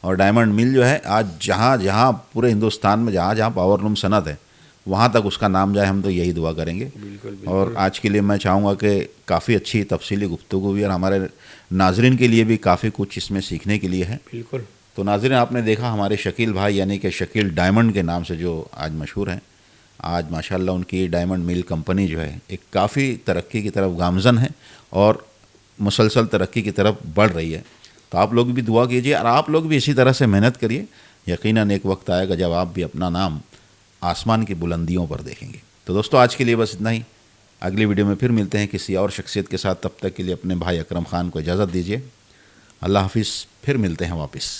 और डायमंड मिल जो है आज जहाँ जहाँ पूरे हिंदुस्तान में जहाँ जहाँ पावरलूम सनत है वहाँ तक उसका नाम जाए, हम तो यही दुआ करेंगे। बिल्कुल और बिल्कुल। आज के लिए मैं चाहूँगा कि काफ़ी अच्छी तफसीली गुफ्तगू हुई और हमारे नाजरीन के लिए भी काफ़ी कुछ इसमें सीखने के लिए है। बिल्कुल तो नाज़रीन आपने देखा हमारे शकील भाई यानी कि शकील डायमंड के नाम से जो आज मशहूर हैं, आज माशाल्लाह उनकी डायमंड मिल कंपनी जो है एक काफ़ी तरक्की की तरफ गामज़न है और मुसलसल तरक्की की तरफ बढ़ रही है। तो आप लोग भी दुआ कीजिए और आप लोग भी इसी तरह से मेहनत करिए, यकीनन एक वक्त आएगा जब आप भी अपना नाम आसमान की बुलंदियों पर देखेंगे। तो दोस्तों आज के लिए बस इतना ही, अगली वीडियो में फिर मिलते हैं किसी और शख्सियत के साथ। तब तक के लिए अपने भाई अकरम ख़ान को इजाज़त दीजिए। अल्लाह हाफिज़, फिर मिलते हैं वापस।